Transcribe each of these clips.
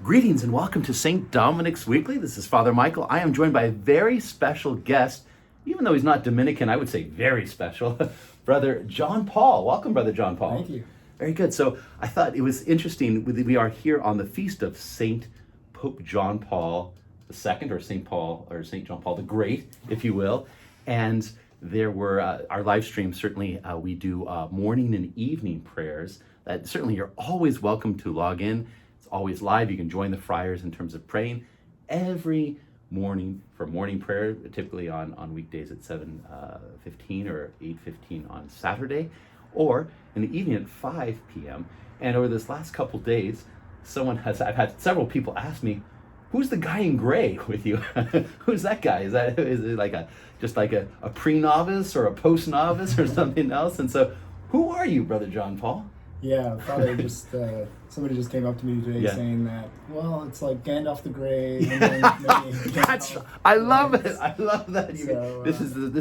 Greetings and welcome to St. Dominic's Weekly. This is Father Michael. I am joined by a very special guest. Even though he's not Dominican, I would say very special. Brother John Paul. Welcome, Brother John Paul. Thank you. Very good. So I thought it was interesting. We are here on the feast of St. Pope John Paul II, or St. Paul, or St. John Paul the Great, if you will. And there were our live stream. Certainly, we do morning and evening prayers. That certainly you're always welcome to log in. It's always live. You can join the friars in terms of praying every morning for morning prayer, typically on weekdays at 7:15 or 8:15 on Saturday, or in the evening at 5 p.m. And over this last couple days, I've had several people ask me, who's the guy in gray with you? Who's that guy? Is it like a pre-novice or a post-novice or something else? And so, who are you, Brother John Paul? Yeah, Father, somebody just came up to me today saying that, well, it's like Gandalf the Grey. And then I love it. I love that. So,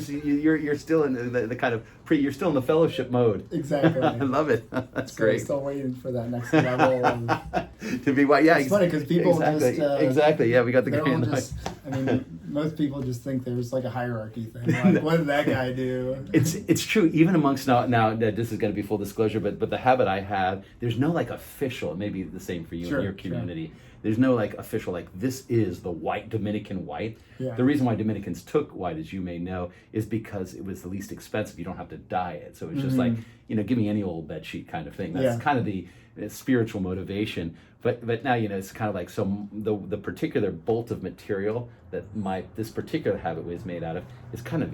You're still in the kind of you're still in the fellowship mode. Exactly. I love it. That's great. I'm still waiting for that next level. To be what? Yeah, it's funny because people exactly. Yeah, we got the green. Most people just think there's like a hierarchy thing. Like, what did that guy do? It's true. Even amongst now this is going to be full disclosure, but the habit I have, there's no like official. It may be the same for you in your community. Sure. There's no like official like this is the white Dominican white. Yeah. The reason why Dominicans took white, as you may know, is because it was the least expensive. You don't have to dye it, so it's just like give me any old bed sheet kind of thing. That's kind of the spiritual motivation. But now it's kind of like the particular bolt of material that this particular habit was made out of is kind of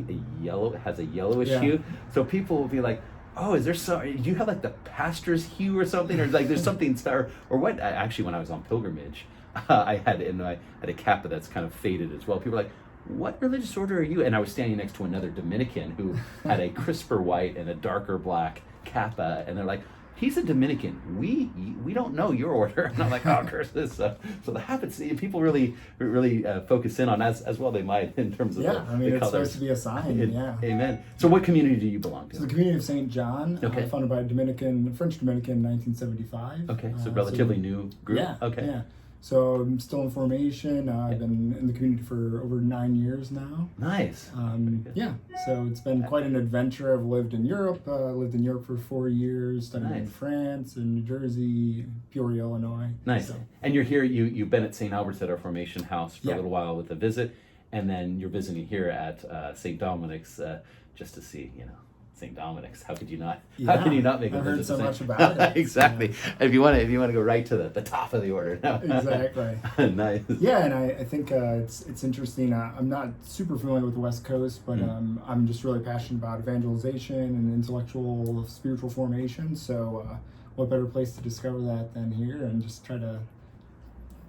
has a yellowish hue. So people will be like, oh, do you have like the pastor's hue or something, or like there's something or what? Actually, when I was on pilgrimage, I had a kappa that's kind of faded as well. People were like, what religious order are you? And I was standing next to another Dominican who had a crisper white and a darker black kappa, and they're like, he's a Dominican. We don't know your order. And I'm like, oh, curse this. So the habits people really focus in on as well they might in terms of the it's colors. supposed to be a sign. Amen. So what community do you belong to? So the community of St. John, founded by a French Dominican in 1975. Okay, so relatively new group. Yeah. Okay. Yeah. So I'm still in formation. I've been in the community for over 9 years now. Nice. So it's been quite an adventure. I've lived in Europe. Lived in Europe for 4 years. Studied in France and New Jersey, Peoria, Illinois. Nice. So. And you're here. You've been at St. Albert's at our formation house for a little while with a visit, and then you're visiting here at St. Dominic's just to see St. Dominic's. How could you not? Yeah, how can you not make a visit? I've heard so much about it. Exactly. Yeah. If you want to go right to the top of the order. No. Exactly. Nice. Yeah, and I think it's interesting. I'm not super familiar with the West Coast, but I'm just really passionate about evangelization and intellectual, spiritual formation. So, what better place to discover that than here, and just try to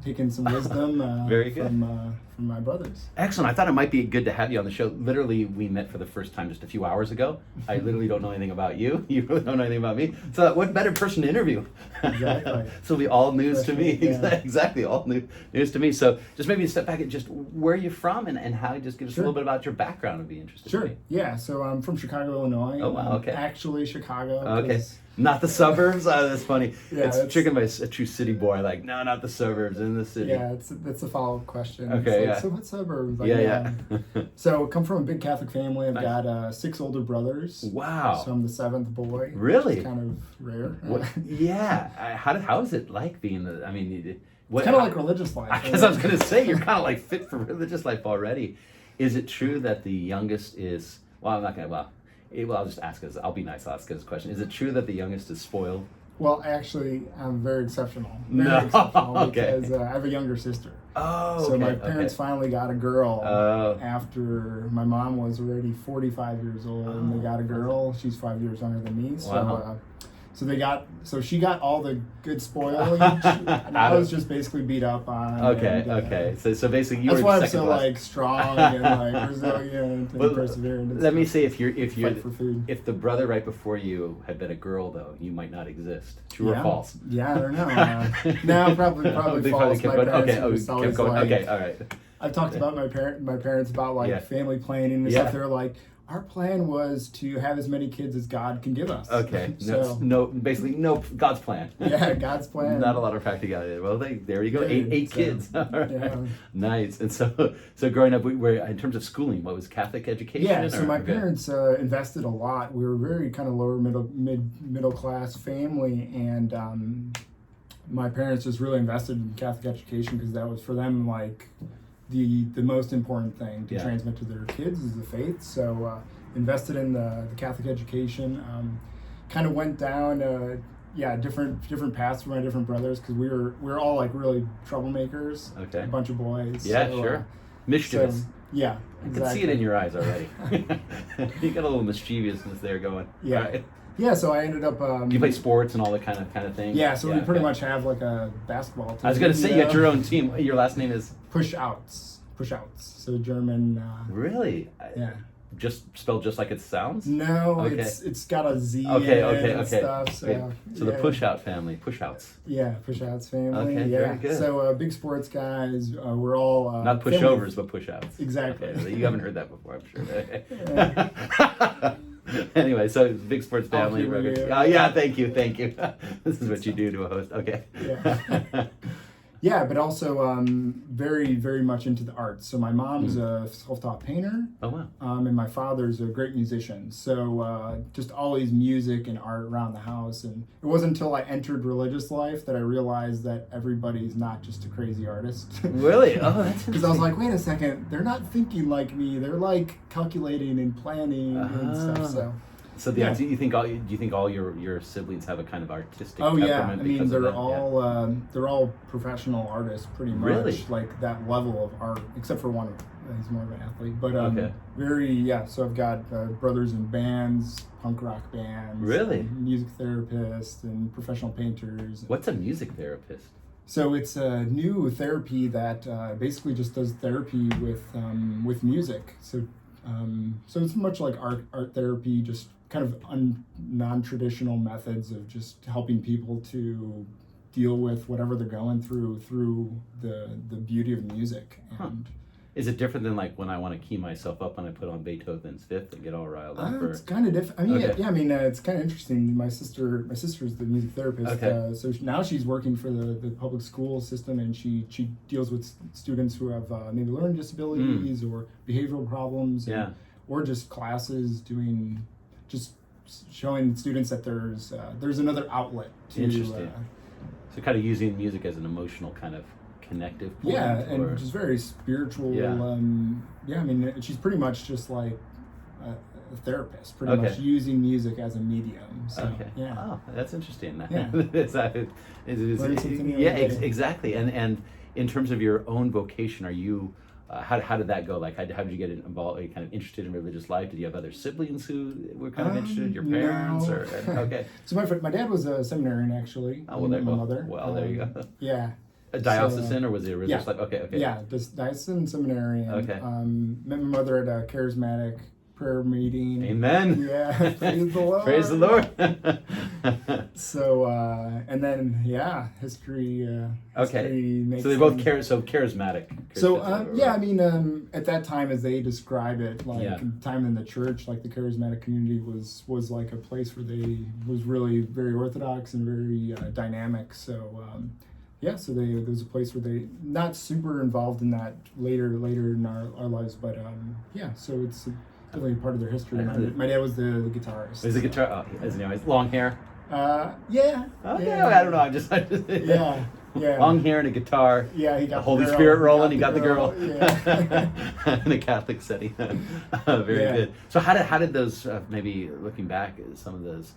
take in some wisdom Very good. From my brothers. Excellent. I thought it might be good to have you on the show. Literally, we met for the first time just a few hours ago. I literally don't know anything about you. You really don't know anything about me. So what better person to interview? Exactly. So it'll be all news to me. Yeah. Exactly, all news to me. So just maybe step back and just where you're from and how, just give us a little bit about your background would be interesting. Sure. Yeah, so I'm from Chicago, Illinois. Oh, wow, okay. Actually, Chicago. Okay. Not the suburbs? Oh, that's funny. Yeah, it's chicken by a true city boy. Like, no, not the suburbs, in the city. Yeah, that's a follow-up question. Okay, So what suburbs? Yeah. So I come from a big Catholic family. I've got 6 older brothers. Wow. So I'm the 7th boy. Really? It's kind of rare. Yeah. How is it like being it's kind of like religious life. I guess I was going to say, you're kind of like fit for religious life already. Is it true that the youngest is, I'm not going to, I'll just ask us. I'll be nice. I'll ask this question. Is it true that the youngest is spoiled? Well, actually, I'm very exceptional. Okay. Because I have a younger sister. Oh, so my parents finally got a girl after my mom was already 45 years old, and they got a girl. She's 5 years younger than me. So, wow. So she got all the good spoilage, and I was just basically beat up on. Okay. So basically, you that's were why I'm second so class. Strong and resilient and perseverant. Let me say, if the brother right before you had been a girl, though, you might not exist. True or false? Yeah, I don't know. No, probably false. Kept going. Okay, all right. I've talked about my parents about like family planning and stuff. They're like, Our plan was to have as many kids as God can give us. Okay. So, Basically no God's plan. Yeah, God's plan. Not a lot of practicality. Well, there you go. Good. Eight So, kids. All right. yeah. Nice. And so growing up, in terms of schooling, what was Catholic education? Yeah, so my okay. parents invested a lot. We were very kind of lower middle class family, and my parents just really invested in Catholic education because that was for them like the most important thing to transmit to their kids is the faith. So invested in the Catholic education. Kind of went down different paths for my different brothers because we were all like really troublemakers. Okay. A bunch of boys. Yeah, so, sure. Mischievous. So, yeah, I can see it in your eyes already. You got a little mischievousness there going. Yeah. Right? Yeah, so I ended up. Do you play sports and all that kind of thing? Yeah, so we pretty much have like a basketball team. I was going to say, you got your own team. Your last name is? Push outs. So German. Really? Yeah. Just spelled just like it sounds? No, Okay. it's got a Z Okay. and stuff. So, So the push out family, push outs. Yeah, push outs family. Okay, yeah. very good. So big sports guys. We're all not pushovers, but push outs. Exactly. Okay, you haven't heard that before, I'm sure. Anyway, so big sports family. Yeah, thank you. This is what you do to a host. Okay. Yeah. Yeah, but also very, very much into the arts. So my mom's a self-taught painter. Oh, wow. And my father's a great musician. So just always music and art around the house. And it wasn't until I entered religious life that I realized that everybody's not just a crazy artist. Really? Oh, that's interesting. Because I was like, wait a second, they're not thinking like me. They're like calculating and planning and stuff. So do you think all your siblings have a kind of artistic temperament? Yeah, I mean they're all professional artists pretty much. Really? Like that level of art, except for one. He's more of an athlete, but So I've got brothers in bands, punk rock bands. Really? Music therapists and professional painters. What's a music therapist? So it's a new therapy that basically just does therapy with music. So it's much like art therapy, just kind of non-traditional methods of just helping people to deal with whatever they're going through the beauty of music. And is it different than like when I want to key myself up and I put on Beethoven's Fifth and get all riled up? It's kind of different. I mean, it's kind of interesting. My sister's the music therapist. Okay. So now she's working for the public school system, and she deals with students who have maybe learning disabilities or behavioral problems, or just classes doing. Just showing students that there's another outlet to. Interesting. So kind of using music as an emotional kind of connective point. Yeah, and just very spiritual. Yeah. I mean, she's pretty much just like a therapist, pretty much using music as a medium. So, yeah. Oh, that's interesting. Yeah. Exactly. And in terms of your own vocation, are you? How did that go? Like, how did you get involved? Are you kind of interested in religious life? Did you have other siblings who were kind of interested? Your parents, no. Okay. So my dad was a seminarian actually. Oh, well, there you go. Mother. Well, there you go. Yeah. A diocesan, or was it a religious life? Okay. Yeah, just diocesan seminarian. Okay. Met my mother at a charismatic prayer meeting. Amen. Yeah. Praise the Lord. Praise the Lord. So and then history. Okay. Makes So they both charismatic. So I mean, at that time, as they describe it, time in the church, like the charismatic community was like a place where they was really very orthodox and very dynamic. So so there was a place where they not super involved in that later in our lives, but so it's definitely part of their history. My dad was the guitarist. Is the guitar? Anyways, long hair. Yeah. Okay. Yeah. I don't know. I just yeah. Long hair and a guitar. Yeah, he got the Holy girl. Spirit rolling. He got the girl. Yeah. In a Catholic setting. Very good. So how did those maybe looking back at some of those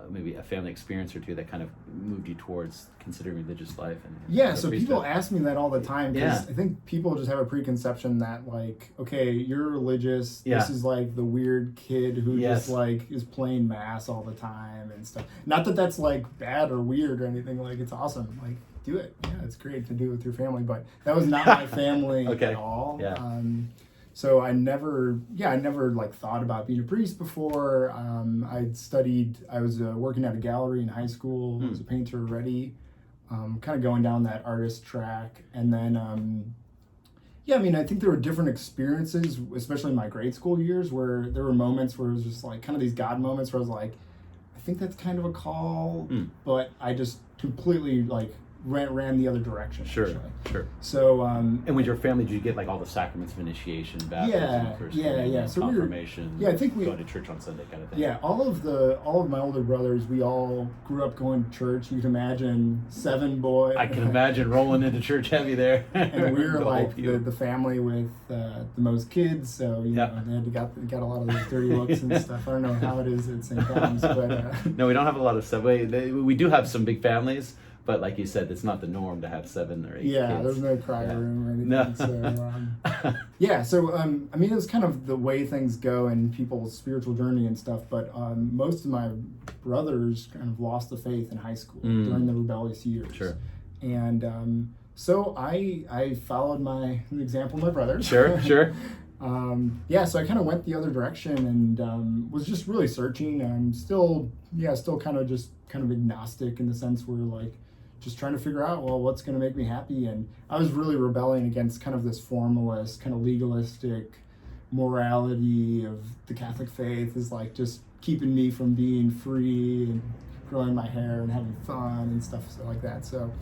maybe a family experience or two that kind of moved you towards considering religious life? And so people ask me that all the time because I think people just have a preconception that like, okay, you're religious. This is like the weird kid who just like is playing mass all the time and stuff. Not that that's like bad or weird or anything. Like it's awesome. Like do it. Yeah, it's great to do it with your family. But that was not my family at all. Yeah. So I never like thought about being a priest before. I was working at a gallery in high school. I was a painter already, kind of going down that artist track. And then, Yeah, I mean, I think there were different experiences, especially in my grade school years, where there were moments where it was just like kind of these God moments where I was like, I think that's kind of a call, but I just completely like ran the other direction. Sure, actually. sure. So, and with your family, did you get like all the sacraments of initiation, baptism, first communion, so confirmation, I think going to church on Sunday kind of thing? Yeah, all of my older brothers, we all grew up going to church. You can imagine 7 boys. I can imagine rolling into church heavy there. And we were like the family with the most kids, so you know they had got a lot of those dirty looks and stuff. I don't know how it is at St. Thomas, but no, we don't have a lot of stuff. We do have some big families. But like you said, it's not the norm to have 7 or 8 kids. There's no cry room or anything. No. So, I mean, it was kind of the way things go in people's spiritual journey and stuff. But most of my brothers kind of lost the faith in high school during the rebellious years. Sure. And so I followed the example of my brothers. Sure. So I kind of went the other direction and was just really searching. I'm still kind of agnostic in the sense where like just trying to figure out, well, what's going to make me happy. And I was really rebelling against kind of this formalist, kind of legalistic morality of the Catholic faith is like just keeping me from being free and growing my hair and having fun and stuff like that. So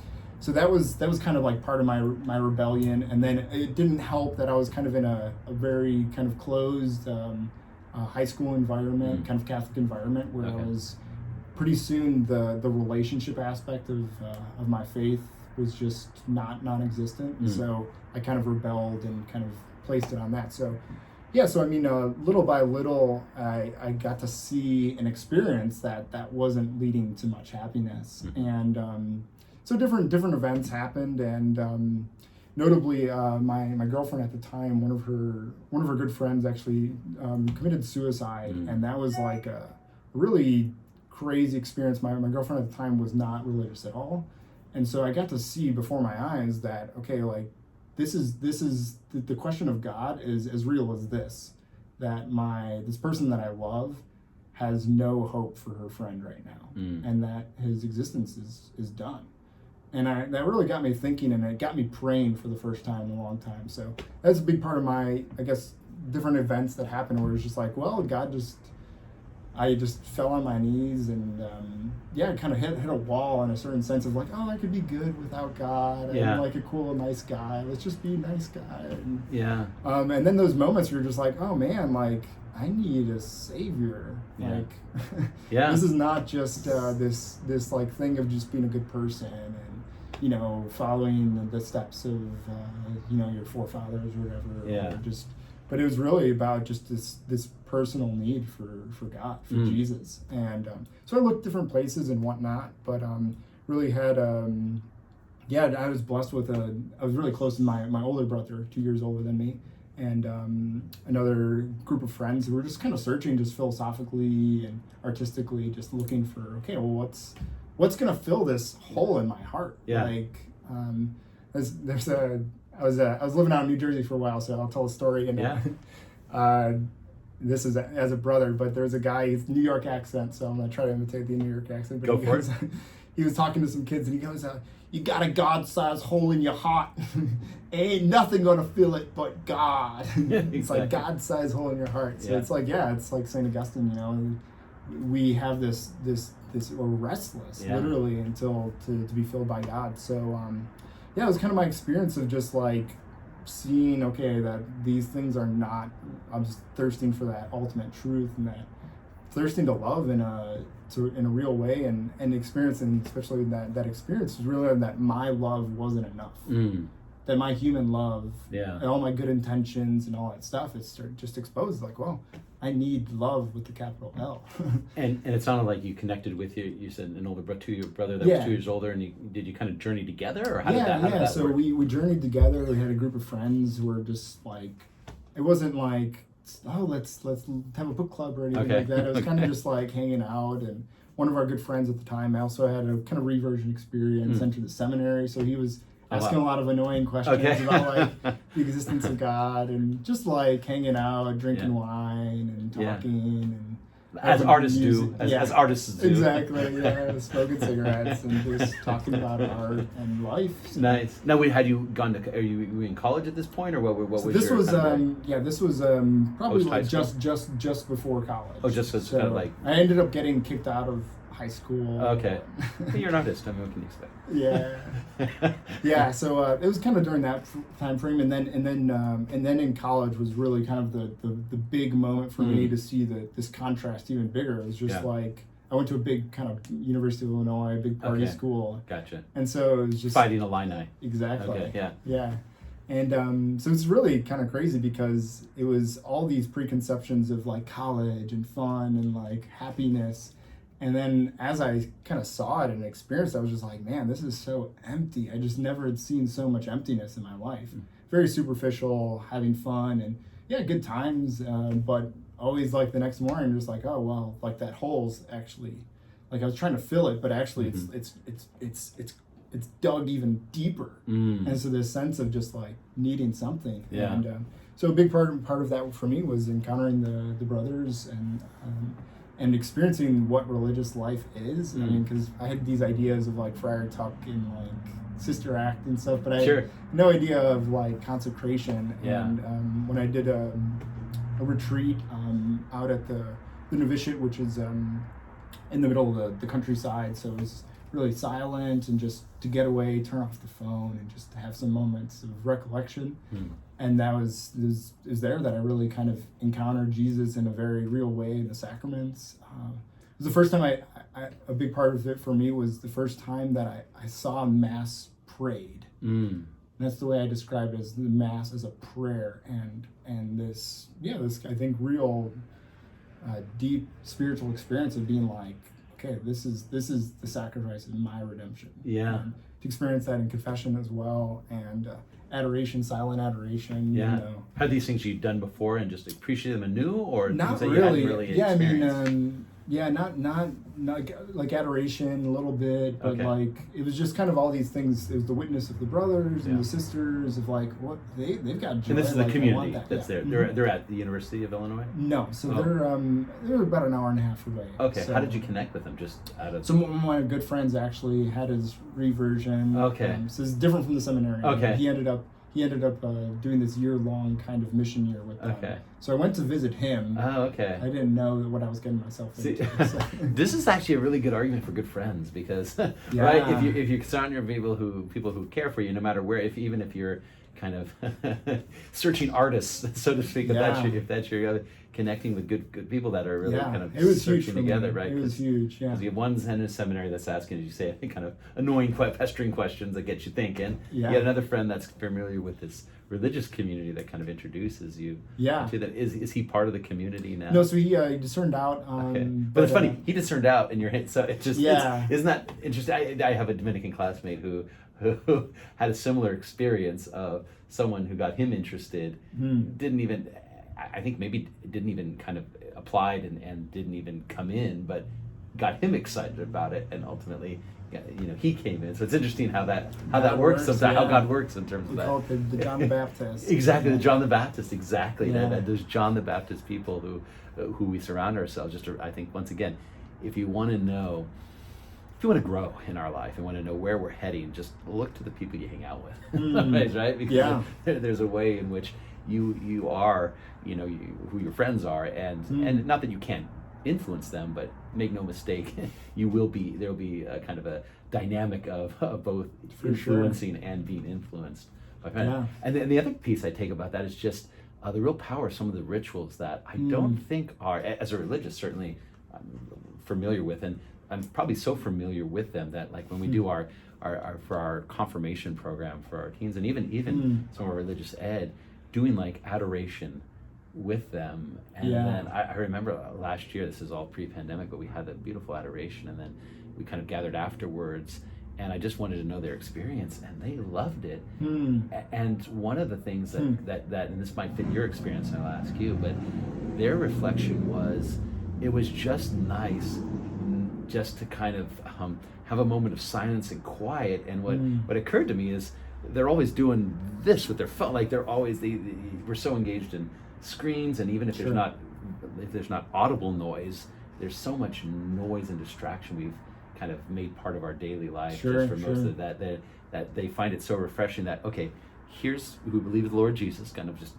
that was kind of like part of my rebellion. And then it didn't help that I was kind of in a very kind of closed high school environment, kind of Catholic environment where I was pretty soon the relationship aspect of my faith was just non-existent. And so I kind of rebelled and kind of placed it on that. So I mean, little by little, I got to see and experience that wasn't leading to much happiness. And so different events happened, and notably, my girlfriend at the time, one of her good friends actually committed suicide, and that was like a really crazy experience. My girlfriend at the time was not religious at all, and so I got to see before my eyes that like this is the question of God is as real as this, that this person that I love has no hope for her friend right now, and that his existence is done. And that really got me thinking, and it got me praying for the first time in a long time. So that's a big part of my, I guess, different events that happened where it's just like, well, I just fell on my knees and, kind of hit a wall in a certain sense of like, oh, I could be good without God. I'm like a cool, nice guy. Let's just be a nice guy. And, and then those moments where you're just like, oh man, like, I need a savior. Like, this is not just this like thing of just being a good person and, you know, following the steps of, your forefathers or whatever. But it was really about just this personal need for God, for Jesus. And so I looked different places and whatnot, but really had, I was blessed with I was really close to my older brother, 2 years older than me, and another group of friends who were just kind of searching just philosophically and artistically, just looking for, okay, well, what's going to fill this hole in my heart? Like, I was living out in New Jersey for a while, so I'll tell a story. And this is as a brother, but there's a guy, he's New York accent, so I'm going to try to imitate the New York accent. But Go for it. He was talking to some kids, and he goes, you got a God-sized hole in your heart. Ain't nothing going to fill it but God. It's like God-sized hole in your heart. So it's like, it's like St. Augustine, you know, we have this we're restless, literally, until to be filled by God. So, it was kind of my experience of just like seeing, okay, that these things are not, I'm just thirsting for that ultimate truth, and that thirsting to love in a real way, and experiencing, especially that experience was really that my love wasn't enough. That my human love and all my good intentions and all that stuff is just exposed, like, well, I need love with the capital L. and it sounded like you connected with you said an older brother, your brother that was 2 years older, and did you kind of journey together, or how did that so work? we journeyed together. We had a group of friends who were just like, it wasn't like, oh, let's have a book club or anything like that. It was kind of just like hanging out. And one of our good friends at the time also had a kind of reversion experience, entered the seminary, so he was asking a lot of annoying questions about like the existence of God, and just like hanging out, drinking wine and talking. As artists music. do, as artists do. Exactly, yeah, smoking cigarettes and just talking about art and life. So. Nice. Now, wait, had you gone to? Are you in college at this point, or what was this your? Was this was probably like just before college. Oh, just so, kind of like. I ended up getting kicked out of high school. Okay, you're an artist. I mean, what can you expect? Yeah, yeah. So it was kind of during that time frame, and then in college was really kind of the big moment for me to see this contrast even bigger. It was just like I went to a big kind of University of Illinois, big party school. Gotcha. And so it was just Fighting Illini. Exactly. Okay. Yeah. Yeah. And so it's really kind of crazy because it was all these preconceptions of like college and fun and like happiness. And then as I kind of saw it and experienced it, I was just like, man, this is so empty. I just never had seen so much emptiness in my life. Very superficial, having fun and good times. But always like the next morning, just like, oh, well, like that hole's actually, like I was trying to fill it, but actually it's dug even deeper. And so this sense of just like needing something. Yeah. And so a big part of that for me was encountering the brothers and experiencing what religious life is. I mean, because I had these ideas of like Friar Tuck and like Sister Act and stuff, but I had no idea of like consecration. Yeah. And when I did a retreat out at the novitiate, which is in the middle of the countryside, so it was really silent and just to get away, turn off the phone, and just to have some moments of recollection. And that was there that I really kind of encountered Jesus in a very real way in the sacraments. It was the first time I a big part of it for me was the first time that I saw Mass prayed. And that's the way I describe it, as the Mass as a prayer and this I think real deep spiritual experience of being like, okay, this is the sacrifice of my redemption. Yeah. To experience that in confession as well, and adoration, silent adoration. Yeah. You know. Are these things you've done before and just appreciate them anew, or Not things that really. you hadn't really Yeah, experienced? I mean, not like adoration a little bit, but like it was just kind of all these things. It was the witness of the brothers and the sisters of like what they've got joy. And this is the like, community that's there. They're at the University of Illinois? No, so they're about an hour and a half away. Okay, so. How did you connect with them? Just out of... So one of my good friends actually had his reversion. Okay. So it's different from the seminary. Okay. He ended up doing this year-long kind of mission year with them. Okay. So I went to visit him. Oh, okay. I didn't know what I was getting myself into. So. This is actually a really good argument for good friends because, right? If you surround your people who care for you, no matter where, even if you're kind of searching artists, so to speak, if that's your connecting with good people that are really kind of searching together, right? It was huge, yeah. Because you have one's in a seminary that's asking, as you say, I think, kind of annoying, quite pestering questions that get you thinking. Yeah. You got another friend that's familiar with this religious community that kind of introduces you to that. Is he part of the community now? No, so he discerned out. But it's funny, he discerned out in your head, so it just isn't that interesting? I have a Dominican classmate who had a similar experience of someone who got him interested, didn't even, I think maybe didn't even kind of applied and didn't even come in, but got him excited about it, and ultimately, he came in. So it's interesting how that works sometimes, how God works in terms of that. We call it the John the Baptist. Exactly, the John the Baptist, exactly. Those John the Baptist people who we surround ourselves. I think, once again, if you want to grow in our life and want to know where we're heading, just look to the people you hang out with, right? Because there's a way in which you are, who your friends are, and not that you can't influence them, but make no mistake, there will be a kind of a dynamic of both influencing and being influenced by friends. Yeah. And then the other piece I take about that is just the real power of some of the rituals that I don't think are, as a religious, certainly I'm familiar with, and I'm probably so familiar with them that, like, when we do our for our confirmation program for our teens, and even some of our religious ed, doing like adoration with them, and then I remember last year, this is all pre-pandemic, but we had that beautiful adoration, and then we kind of gathered afterwards, and I just wanted to know their experience, and they loved it. And one of the things that and this might fit your experience, and I'll ask you, but their reflection was, it was just nice just to kind of have a moment of silence and quiet. And what occurred to me is they're always doing this with their phone, like we're so engaged in screens, and even if there's not audible noise, there's so much noise and distraction we've kind of made part of our daily life Sure, just for most of that they find it so refreshing that, okay, here's who believe in the Lord Jesus, kind of just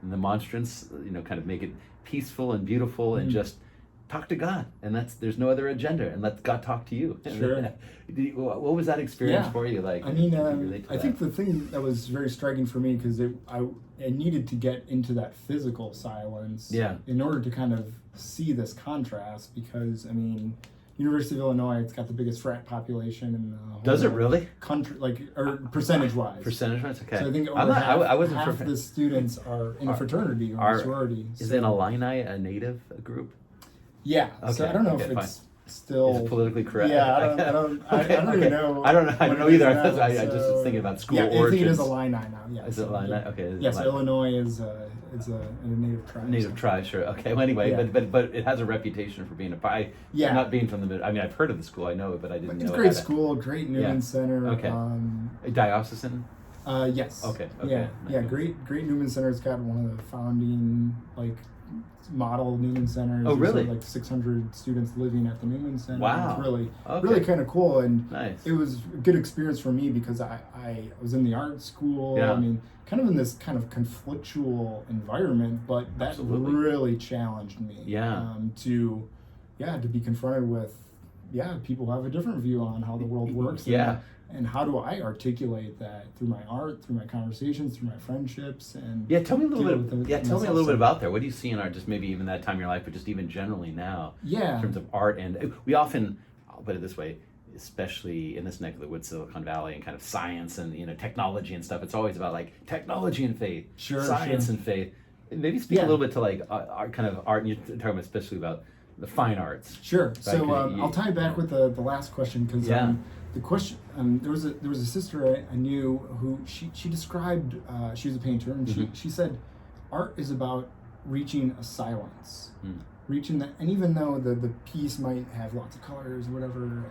in the monstrance, kind of make it peaceful and beautiful and just talk to God, and there's no other agenda, and let God talk to you. Sure. What was that experience for you like? I mean, I think the thing that was very striking for me, because I needed to get into that physical silence in order to kind of see this contrast, because I mean, University of Illinois, it's got the biggest frat population in the whole Does it really? Country, or percentage-wise. Percentage-wise, okay. So I think half the students are in a fraternity or a sorority. Is an Illini a native group? Yeah. Okay. So I don't know if it's still... Is it politically correct? Yeah, I don't even know. I don't know either. I just was thinking about school origins. I think it is Illini now. Yeah. Is it Illini? Okay. Yes, Illinois is a native tribe. Native tribe, sure. Okay. Well, anyway, but it has a reputation for being not being from the middle. I mean, I've heard of the school. I know it, but I didn't know. It's a great school, great Newman Center. Okay. Diocesan? Yes. Okay. Yeah. Great Newman Center. It's got one of the founding model Newman Centers. Oh, really? There's 600 students living at the Newman Center. Wow. It's really kind of cool, and nice. It was a good experience for me because I was in the art school. Yeah. I mean, kind of in this kind of conflictual environment, but that really challenged me. Yeah. To be confronted with people have a different view on how the world works. And how do I articulate that through my art, through my conversations, through my friendships, and tell me a little bit. Tell me a little bit about that. What do you see in art? Just maybe even that time in your life, but just even generally now. Yeah. In terms of art, and we often, I'll put it this way, especially in this neck of the woods, Silicon Valley, and kind of science and technology and stuff. It's always about technology and faith, science and faith. Maybe speak a little bit to art, kind of art, and you're talking about especially about the fine arts. Sure. So I'll tie it back with the last question, because the question, there was a sister I knew who she described, she was a painter, and she said art is about reaching a silence, reaching that, and even though the piece might have lots of colors or whatever,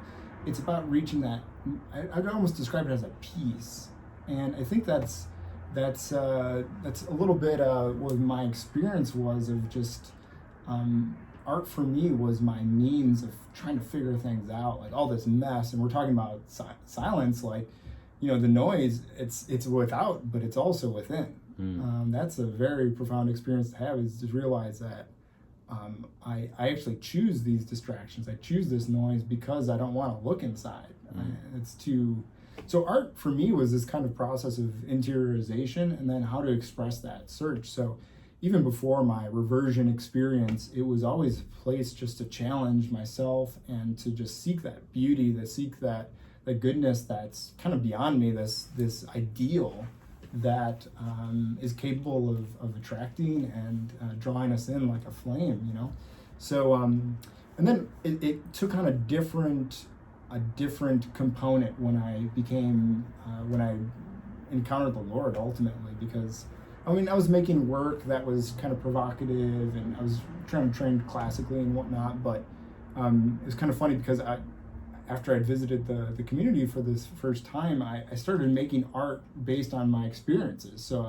it's about reaching that. I'd almost describe it as a peace, and I think that's a little bit what my experience was of just art for me was my means of trying to figure things out, all this mess. And we're talking about silence, the noise, it's without, but it's also within. That's a very profound experience to have, is to realize that I actually choose these distractions. I choose this noise because I don't want to look inside. So art for me was this kind of process of interiorization, and then how to express that search. So even before my reversion experience, it was always a place just to challenge myself and to just seek that beauty, to seek that goodness that's kind of beyond me, this ideal that is capable of attracting and drawing us in like a flame, So, and then it took on a different component when I encountered the Lord ultimately, because I was making work that was kind of provocative, and I was trying to train classically and whatnot, but it was kind of funny because after I'd visited the community for this first time, I started making art based on my experiences. So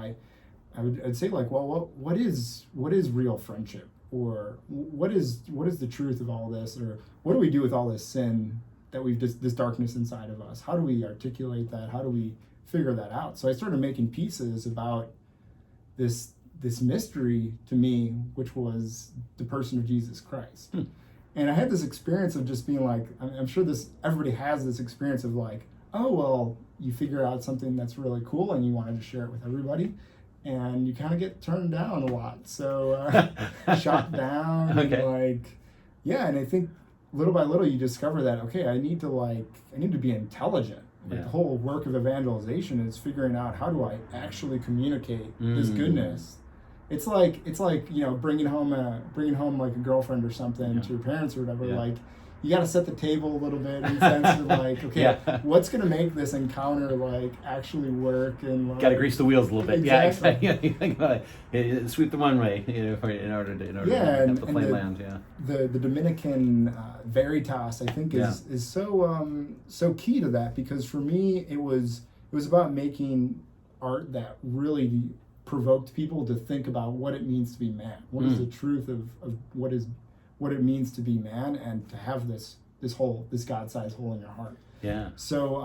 I'd say what is real friendship, or what is the truth of all this, or what do we do with all this sin that we've just, this darkness inside of us? How do we articulate that? How do we figure that out? So I started making pieces about this mystery to me, which was the person of Jesus Christ. And I had this experience of just being I'm sure everybody has this experience of oh, well, you figure out something that's really cool and you wanted to share it with everybody, and you kind of get turned down a lot. So shot down, okay. And I think little by little you discover that, okay, I need to be intelligent. The whole work of evangelization is figuring out, how do I actually communicate this goodness? It's like bringing home like a girlfriend or something to your parents or whatever. You got to set the table a little bit in the sense of okay, what's going to make this encounter actually work, and got to grease the wheels a little bit. Exactly. You think about it, sweep the one way, in order to have the plane land. The Dominican Veritas, I think, is so key to that, because for me it was about making art that really provoked people to think about what it means to be man. What is the truth of what what it means to be man and to have this God-sized hole in your heart. Yeah. So,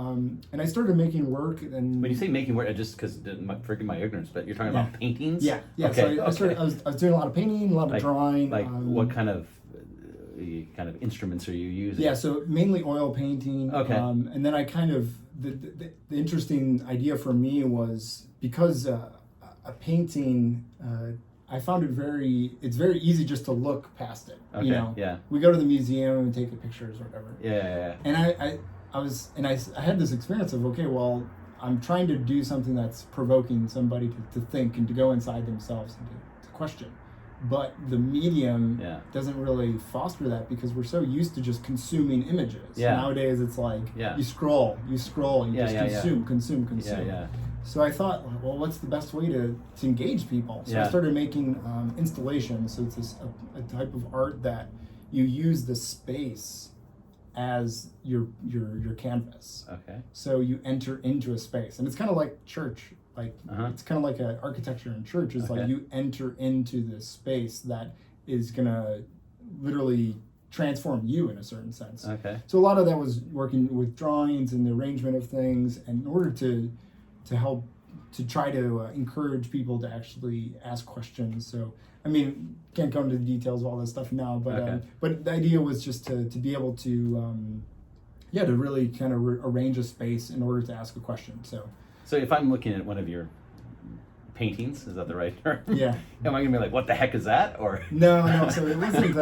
and I started making work. And when you say making work, just because forgive my ignorance, but you're talking about paintings. Yeah. Okay. So I was doing a lot of painting, a lot of drawing. Like what kind of instruments are you using? Yeah. So mainly oil painting. Okay. And then I kind of the interesting idea for me was because a painting. I found it's very easy just to look past it. Okay. You know. Yeah. We go to the museum and take the pictures or whatever. Yeah. And I had this experience of, okay, well, I'm trying to do something that's provoking somebody to think and to go inside themselves and to question. But the medium doesn't really foster that because we're so used to just consuming images. Yeah. Nowadays it's like you scroll, you just consume. Yeah. So I thought, well, what's the best way to engage people? So I started making installations. So it's a type of art that you use the space as your canvas. Okay. So you enter into a space, and it's kind of like church. Like it's kind of like an architecture in church. It's like you enter into this space that is gonna literally transform you in a certain sense. Okay. So a lot of that was working with drawings and the arrangement of things, and in order to help to try to encourage people to actually ask questions. So I mean, can't go into the details of all this stuff now, but the idea was just to be able to to really kind of arrange a space in order to ask a question. So if I'm looking at one of your paintings, is that the right term? Yeah. Am I gonna be like, what the heck is that? Or no. So it wasn't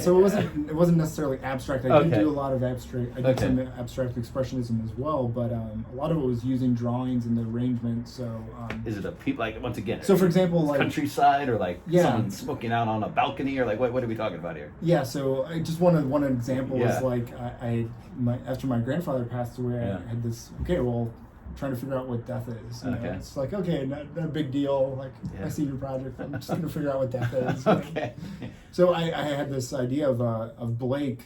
So it wasn't necessarily abstract. I did do a lot of abstract. I did some abstract expressionism as well, but a lot of it was using drawings and the arrangement. So is it a like once again? So for example, like countryside or like someone smoking out on a balcony or like what are we talking about here? Yeah. So I just one example was like after my grandfather passed away, I had this. Okay, well, trying to figure out what death is. You know? It's like, okay, not a big deal. Like, I see your project. I'm just going to figure out what death is. Okay. So I had this idea of Blake.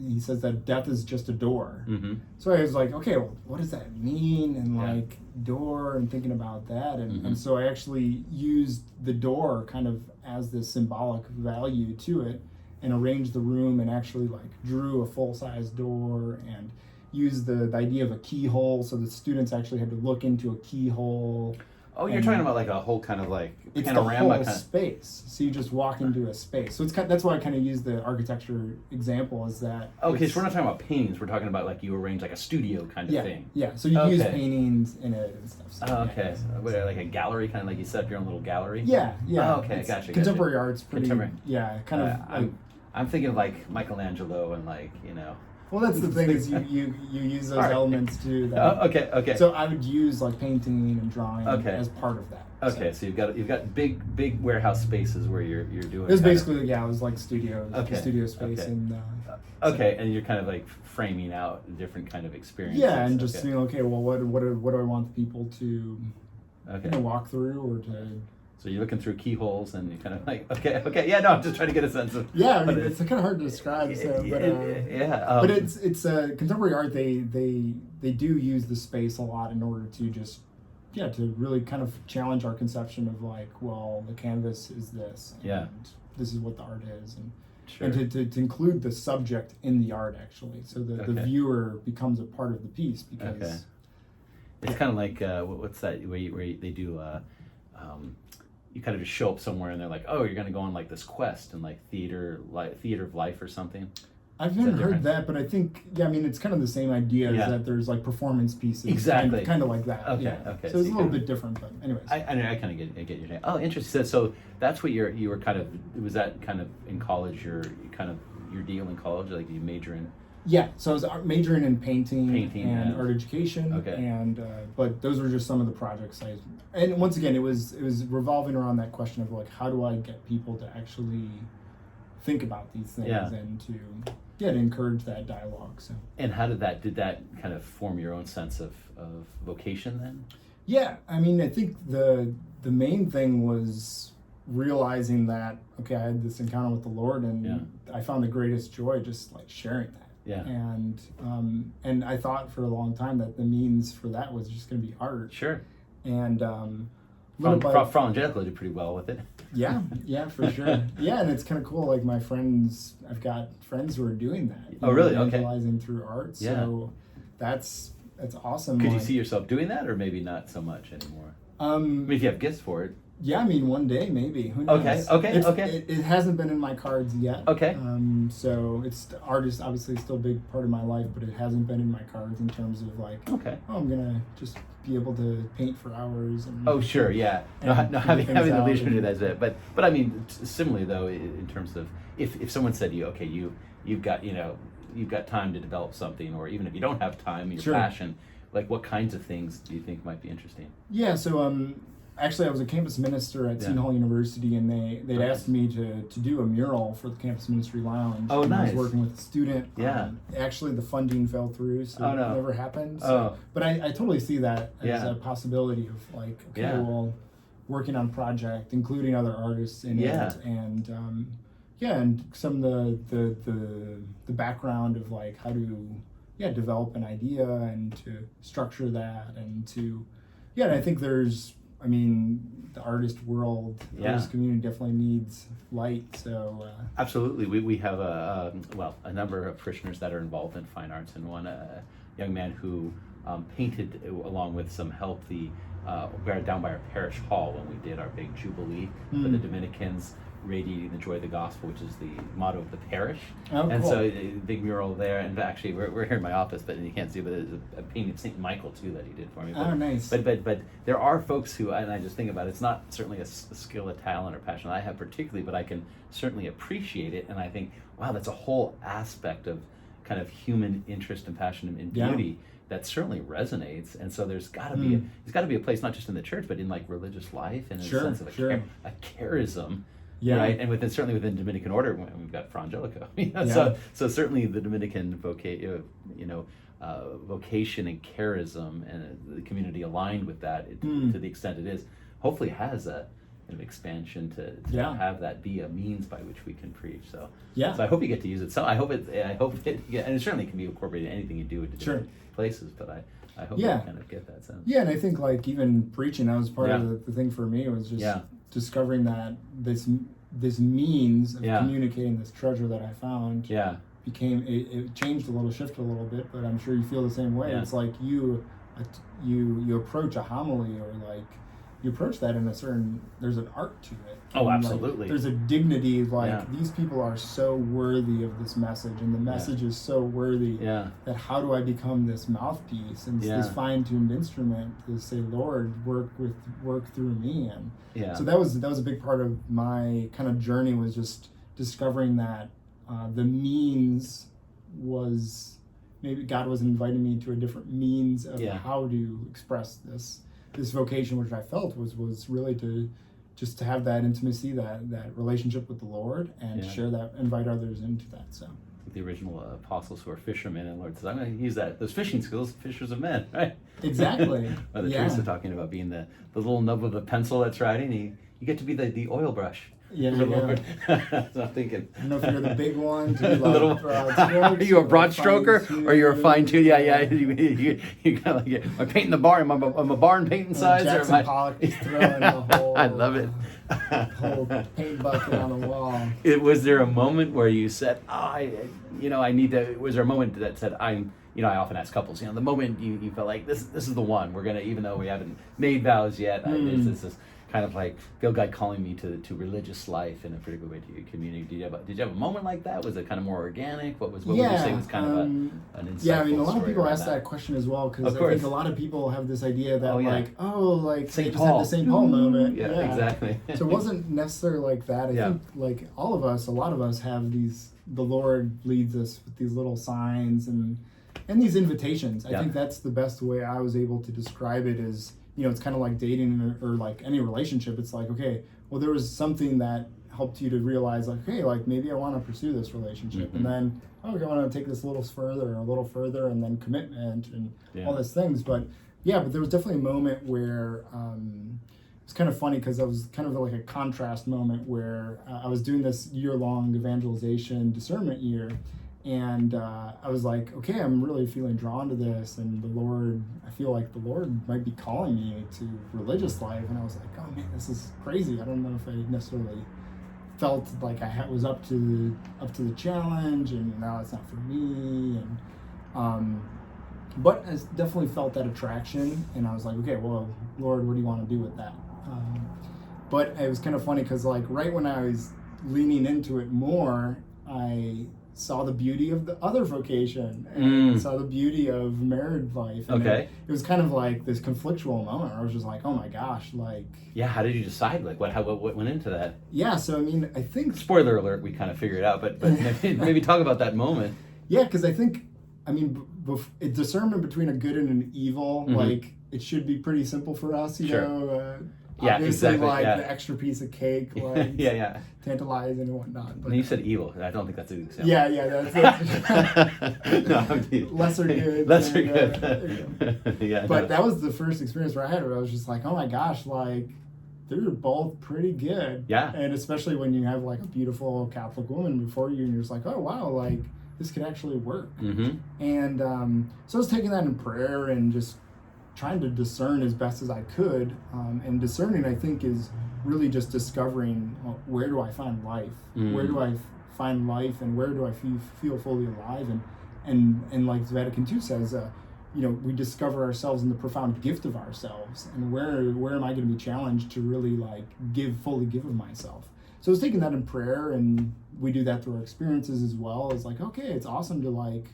He says that death is just a door. Mm-hmm. So I was like, okay, well, what does that mean? And like door and thinking about that. And so I actually used the door kind of as this symbolic value to it and arranged the room and actually like drew a full-size door and use the idea of a keyhole, so the students actually had to look into a keyhole. Oh, you're talking about like a whole kind of like it's panorama the whole space. So you just walk into a space. So it's that's why I kind of use the architecture example is that. Okay, so we're not talking about paintings. We're talking about like you arrange like a studio kind of thing. Yeah. So you use paintings in it and stuff. So, okay. So, like a gallery, kind of like you set up your own little gallery. Yeah. Oh, okay, gotcha. Contemporary art's pretty. Contemporary. Kind of. I'm thinking of like Michelangelo and like Well, that's the thing is you use those elements too. Okay. So I would use like painting and drawing as part of that. Okay, so you've got big warehouse spaces where you're doing. It was basically it was like studio space and. And you're kind of like framing out different kind of experiences. Yeah, and just saying, okay, well, what do I want people to walk through or to. So you're looking through keyholes and you're kind of like, I'm just trying to get a sense of. Yeah, I mean, it's kind of hard to describe. But it's contemporary art. They do use the space a lot in order to just, to really kind of challenge our conception of like, well, the canvas is this, and this is what the art is, and to include the subject in the art actually, so the viewer becomes a part of the piece because. It's kind of like what's that where they do. You kind of just show up somewhere and they're like, oh, you're going to go on like this quest and like theater of life or something. I've never heard that, but I think it's kind of the same idea as that there's like performance pieces. Exactly. Kind of like that. Okay. So it's a little bit different, but anyways. I kind of get your name. Oh, interesting. So that's what you were kind of, was that kind of in college, your deal in college, like you major in? Yeah, so I was majoring in painting and art education, and but those were just some of the projects and once again it was revolving around that question of like how do I get people to actually think about these things and to encourage that dialogue. So and how did that kind of form your own sense of vocation then? Yeah, I mean I think the main thing was realizing that I had this encounter with the Lord and I found the greatest joy just like sharing that. Yeah. And I thought for a long time that the means for that was just going to be art. Sure. And Fra Angelico did pretty well with it. Yeah, for sure. Yeah, and it's kind of cool. Like I've got friends who are doing that. Oh, really? Okay. Evangelizing through art. Yeah. So that's awesome. Could you see yourself doing that, or maybe not so much anymore? I mean, if you have gifts for it. Yeah, I mean, one day maybe. Who knows? Okay. It hasn't been in my cards yet. Okay. So art is obviously still a big part of my life, but it hasn't been in my cards in terms of like, I'm gonna just be able to paint for hours. And, sure, yeah. No, having the leisure to do that's it. But I mean, similarly though, in terms of if someone said to you, okay, you've got time to develop something, or even if you don't have time, your passion, like what kinds of things do you think might be interesting? Yeah. So actually, I was a campus minister at Seton Hall University, and they'd asked me to do a mural for the Campus Ministry Lounge. Oh, nice. I was working with a student. Yeah. Actually, the funding fell through, so it never happened. So, but I totally see that as a possibility of like, well, working on project, including other artists in it, and and some of the background of like how to develop an idea and to structure that and to and I think the artist world, the artist community definitely needs light. So absolutely, we have a number of parishioners that are involved in fine arts, and one young man who painted along with some help down by our parish hall when we did our big jubilee for the Dominicans, radiating the joy of the gospel, which is the motto of the parish. And cool. So a big mural there, and actually we're here in my office, but you can't see, but there's a painting of St. Michael too that he did for me. But, nice. But there are folks who, and I just think about it, it's not certainly a skill, a talent, or passion I have particularly, but I can certainly appreciate it, and I think, wow, that's a whole aspect of kind of human interest and passion in beauty that certainly resonates. And so there's got to be a place, not just in the church, but in like religious life and in a sense of a charism. Yeah, right, and certainly within Dominican order, we've got Fra Angelico. So certainly the Dominican vocation and charism, and the community aligned with that to the extent it is, hopefully has a an expansion to have that be a means by which we can preach. So I hope you get to use it. So I hope it and it certainly can be incorporated in anything you do at different places. But I hope you kind of get that sense. Yeah, and I think like even preaching, that was part of the thing for me, was just discovering that this means of communicating this treasure that I found became it changed a little, shifted a little bit, but I'm sure you feel the same way. It's like you approach a homily, or like you approach that in a certain, there's an art to it. Oh, absolutely. Like, there's a dignity, like these people are so worthy of this message, and the message is so worthy that how do I become this mouthpiece and this fine-tuned instrument to say, Lord, work through me. And so that was a big part of my kind of journey, was just discovering that the means was, maybe God was inviting me to a different means of how to express this vocation, which I felt was really to just to have that intimacy, that relationship with the Lord, and share that, invite others into that. So the original apostles who are fishermen, and Lord says, I'm going to use those fishing skills, fishers of men, right? Exactly. Mother Teresa talking about being the little nub of the pencil that's writing. You get to be the oil brush. Yeah, for the Lord. So I'm thinking, I don't know if you're the big one, to be like are you a broad stroker, or you're a fine tune? You kind of like, am I painting the barn? Am I barn painting size? Jackson or am Pollock is throwing the whole. I love it. Whole paint bucket on the wall. Was there a moment where you said, I need to? Was there a moment that said, I often ask couples, the moment you felt like this is the one, we're gonna, even though we haven't made vows yet, this is kind of like feel God calling me to religious life in a particular way, to your community. Did you have a moment like that? Was it kind of more organic? What would you say was kind of an insightful Yeah, I mean, a lot of people ask that question as well, because I think a lot of people have this idea that like St. they just Paul. had the St. Paul moment. Yeah, exactly. So it wasn't necessarily like that. I think like a lot of us have these, the Lord leads us with these little signs and these invitations. I think that's the best way I was able to describe it, is, it's kind of like dating or like any relationship. It's like, okay, well, there was something that helped you to realize, like, hey, like maybe I want to pursue this relationship, and then I want to take this a little further, and then commitment and all these things. But there was definitely a moment where it's kind of funny, because I was kind of like a contrast moment where I was doing this year-long evangelization discernment year, And I was like, okay, I'm really feeling drawn to this, and I feel like the Lord might be calling me to religious life. And I was like, oh man, this is crazy. I don't know if I necessarily felt like I was up to the challenge, and now it's not for me. And but I definitely felt that attraction, and I was like, okay, well, Lord, what do you want to do with that? But it was kind of funny because like right when I was leaning into it more, I saw the beauty of the other vocation and saw the beauty of married life. And it was kind of like this conflictual moment where I was just like, oh my gosh, like... Yeah, how did you decide? Like, what went into that? Yeah, so I mean, I think... Spoiler alert, we kind of figured it out, but maybe talk about that moment. Yeah, because I think, I mean, discernment between a good and an evil, like, it should be pretty simple for us, you know? Yeah, obviously, exactly. Like the extra piece of cake, like tantalizing and whatnot. But and you said evil. I don't think that's an example. Yeah, that's No, lesser good. Lesser good. Yeah. But that was the first experience where I had it. Where I was just like, oh my gosh, like they're both pretty good. Yeah. And especially when you have like a beautiful Catholic woman before you, and you're just like, oh wow, like this could actually work. And so I was taking that in prayer and just trying to discern as best as I could. And discerning, I think, is really just discovering, well, where do I find life? Where do I find life, and where do I feel fully alive? And like Vatican II says, you know, we discover ourselves in the profound gift of ourselves. And where am I going to be challenged to really like fully give of myself? So I was taking that in prayer, and we do that through our experiences as well. It's like, okay, it's awesome to like,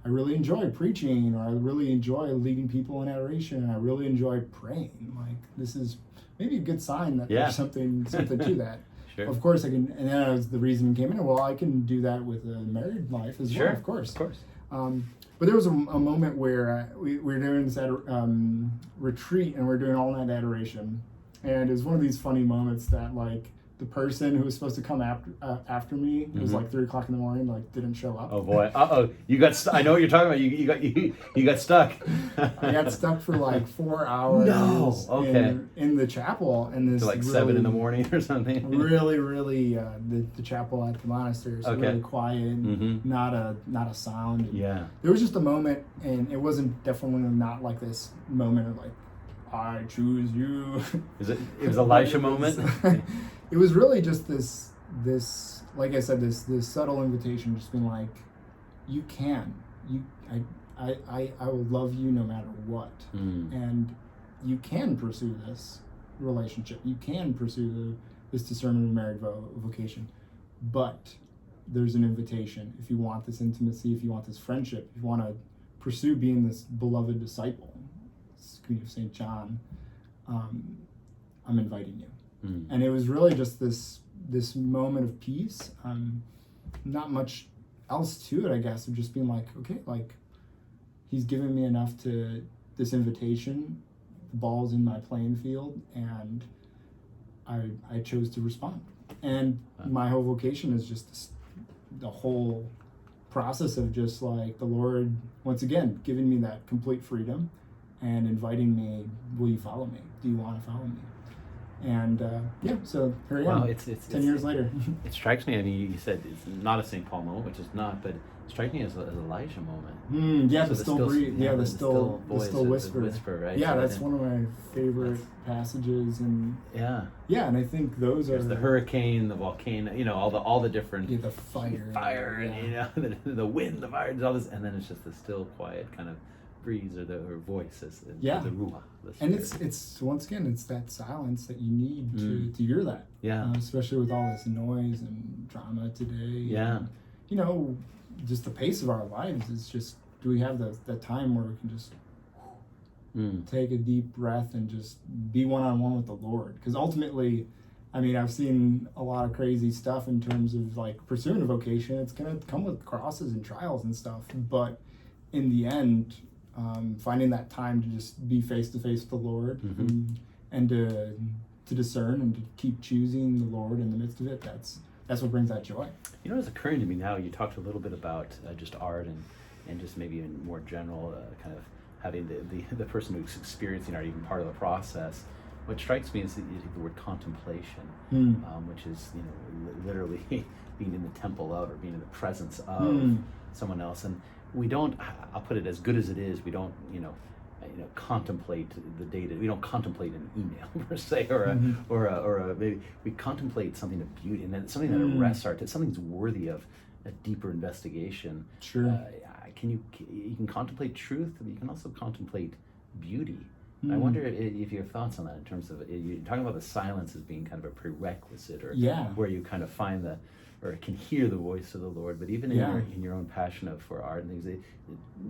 I really enjoy preaching, or I really enjoy leading people in adoration, and I really enjoy praying. Like, this is maybe a good sign that there's something to that. Sure. Of course, I can, and then the reason came in, well, I can do that with a married life as well, of course. Of course. But there was a moment where we were doing this retreat, and we are doing all-night adoration. And it was one of these funny moments that, like, the person who was supposed to come after me, it was like 3 o'clock in the morning, like didn't show up. Oh boy! You got. I know what you're talking about. You got stuck. I got stuck for like 4 hours. No. Okay. In the chapel, and this to like 7 in the morning or something. Really, the chapel at the monastery is really quiet, not a sound. And there was just a moment, and it wasn't definitely not like this moment of like, I choose you. It was Elisha moment. It was really just this like I said, this subtle invitation, just being like, you can, I will love you no matter what, and you can pursue this relationship, you can pursue this discernment of married vocation, but there's an invitation. If you want this intimacy, if you want this friendship, if you want to pursue being this beloved disciple, Queen of St. John, I'm inviting you. And it was really just this moment of peace. Not much else to it, I guess, of just being like, okay, like he's given me enough to this invitation. The ball's in my playing field, and I chose to respond. And my whole vocation is just the whole process of just like the Lord, once again, giving me that complete freedom and inviting me, will you follow me? Do you want to follow me? And so here I am. Well, it's 10 years later. It strikes me. I mean, you said it's not a St. Paul moment, which is not, but it strikes me as Elijah moment. Yeah, so the still breathe. Yeah, the still whisper. Right. Yeah, so that's one of my favorite passages, and and I think those are the hurricane, the volcano. You know, all the different the fire, and you know, the wind, the fire, all this, and then it's just the still, quiet kind of breeze or voice, the ruah. And it's once again, it's that silence that you need to hear that. Especially with all this noise and drama today. And, you know, just the pace of our lives is just, do we have the time where we can just take a deep breath and just be one-on-one with the Lord? Because ultimately, I mean, I've seen a lot of crazy stuff in terms of like pursuing a vocation. It's going to come with crosses and trials and stuff, but in the end, finding that time to just be face to face with the Lord, and to discern and to keep choosing the Lord in the midst of it, that's what brings that joy. You know, it's occurring to me now, you talked a little bit about just art and just maybe in more general kind of having the person who's experiencing art even part of the process. what strikes me is the word contemplation, which is literally being in the temple of, or being in the presence of someone else. And we don't. I'll put it as good as it is. We don't contemplate the data. We don't contemplate an email per se, or maybe we contemplate something of beauty, and then something that arrests our. Something's worthy of a deeper investigation. Sure. You can contemplate truth, but you can also contemplate beauty. I wonder if you have thoughts on that in terms of you're talking about the silence as being kind of a prerequisite, or where you kind of find or can hear the voice of the Lord. But even in your own passion for art and things,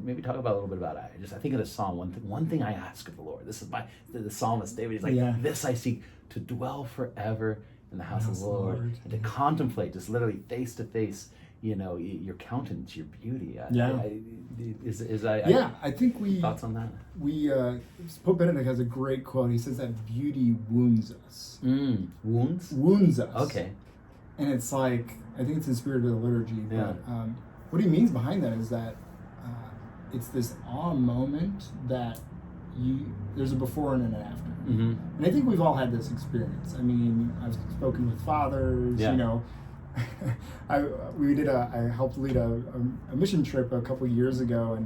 maybe talk about a little bit about it. I think of the Psalm, one thing I ask of the Lord. This is the psalmist David. He's like, this I seek, to dwell forever in the house of the Lord, and to contemplate, just literally face to face, your countenance, your beauty. I think we thoughts on that. Pope Benedict has a great quote. He says that beauty wounds us. Wounds us. Okay. And it's like, I think it's in spirit of the liturgy. But what he means behind that is that it's this awe moment that there's a before and an after. And I think we've all had this experience. I mean, I've spoken with fathers. I helped lead a mission trip a couple years ago,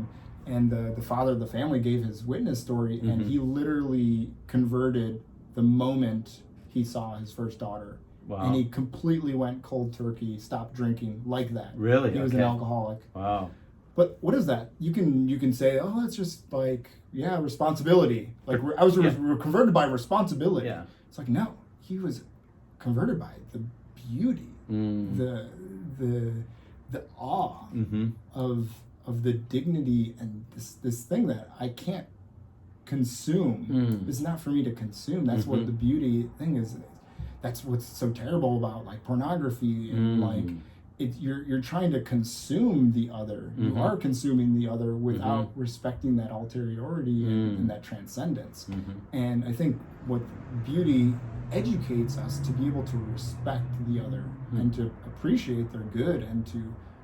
and the father of the family gave his witness story, and he literally converted the moment he saw his first daughter. Wow. And he completely went cold turkey, stopped drinking like that. Really? He was an alcoholic. Wow. But what is that? You can say, oh, it's just like, responsibility. Like I was converted by responsibility. Yeah. It's like, no, he was converted by the beauty, the awe of the dignity, and this thing that I can't consume. It's not for me to consume. That's what the beauty thing is. That's what's so terrible about like pornography and like you're trying to consume the other. You are consuming the other without respecting that ulteriority and that transcendence. And I think what beauty educates us to be able to respect the other and to appreciate their good and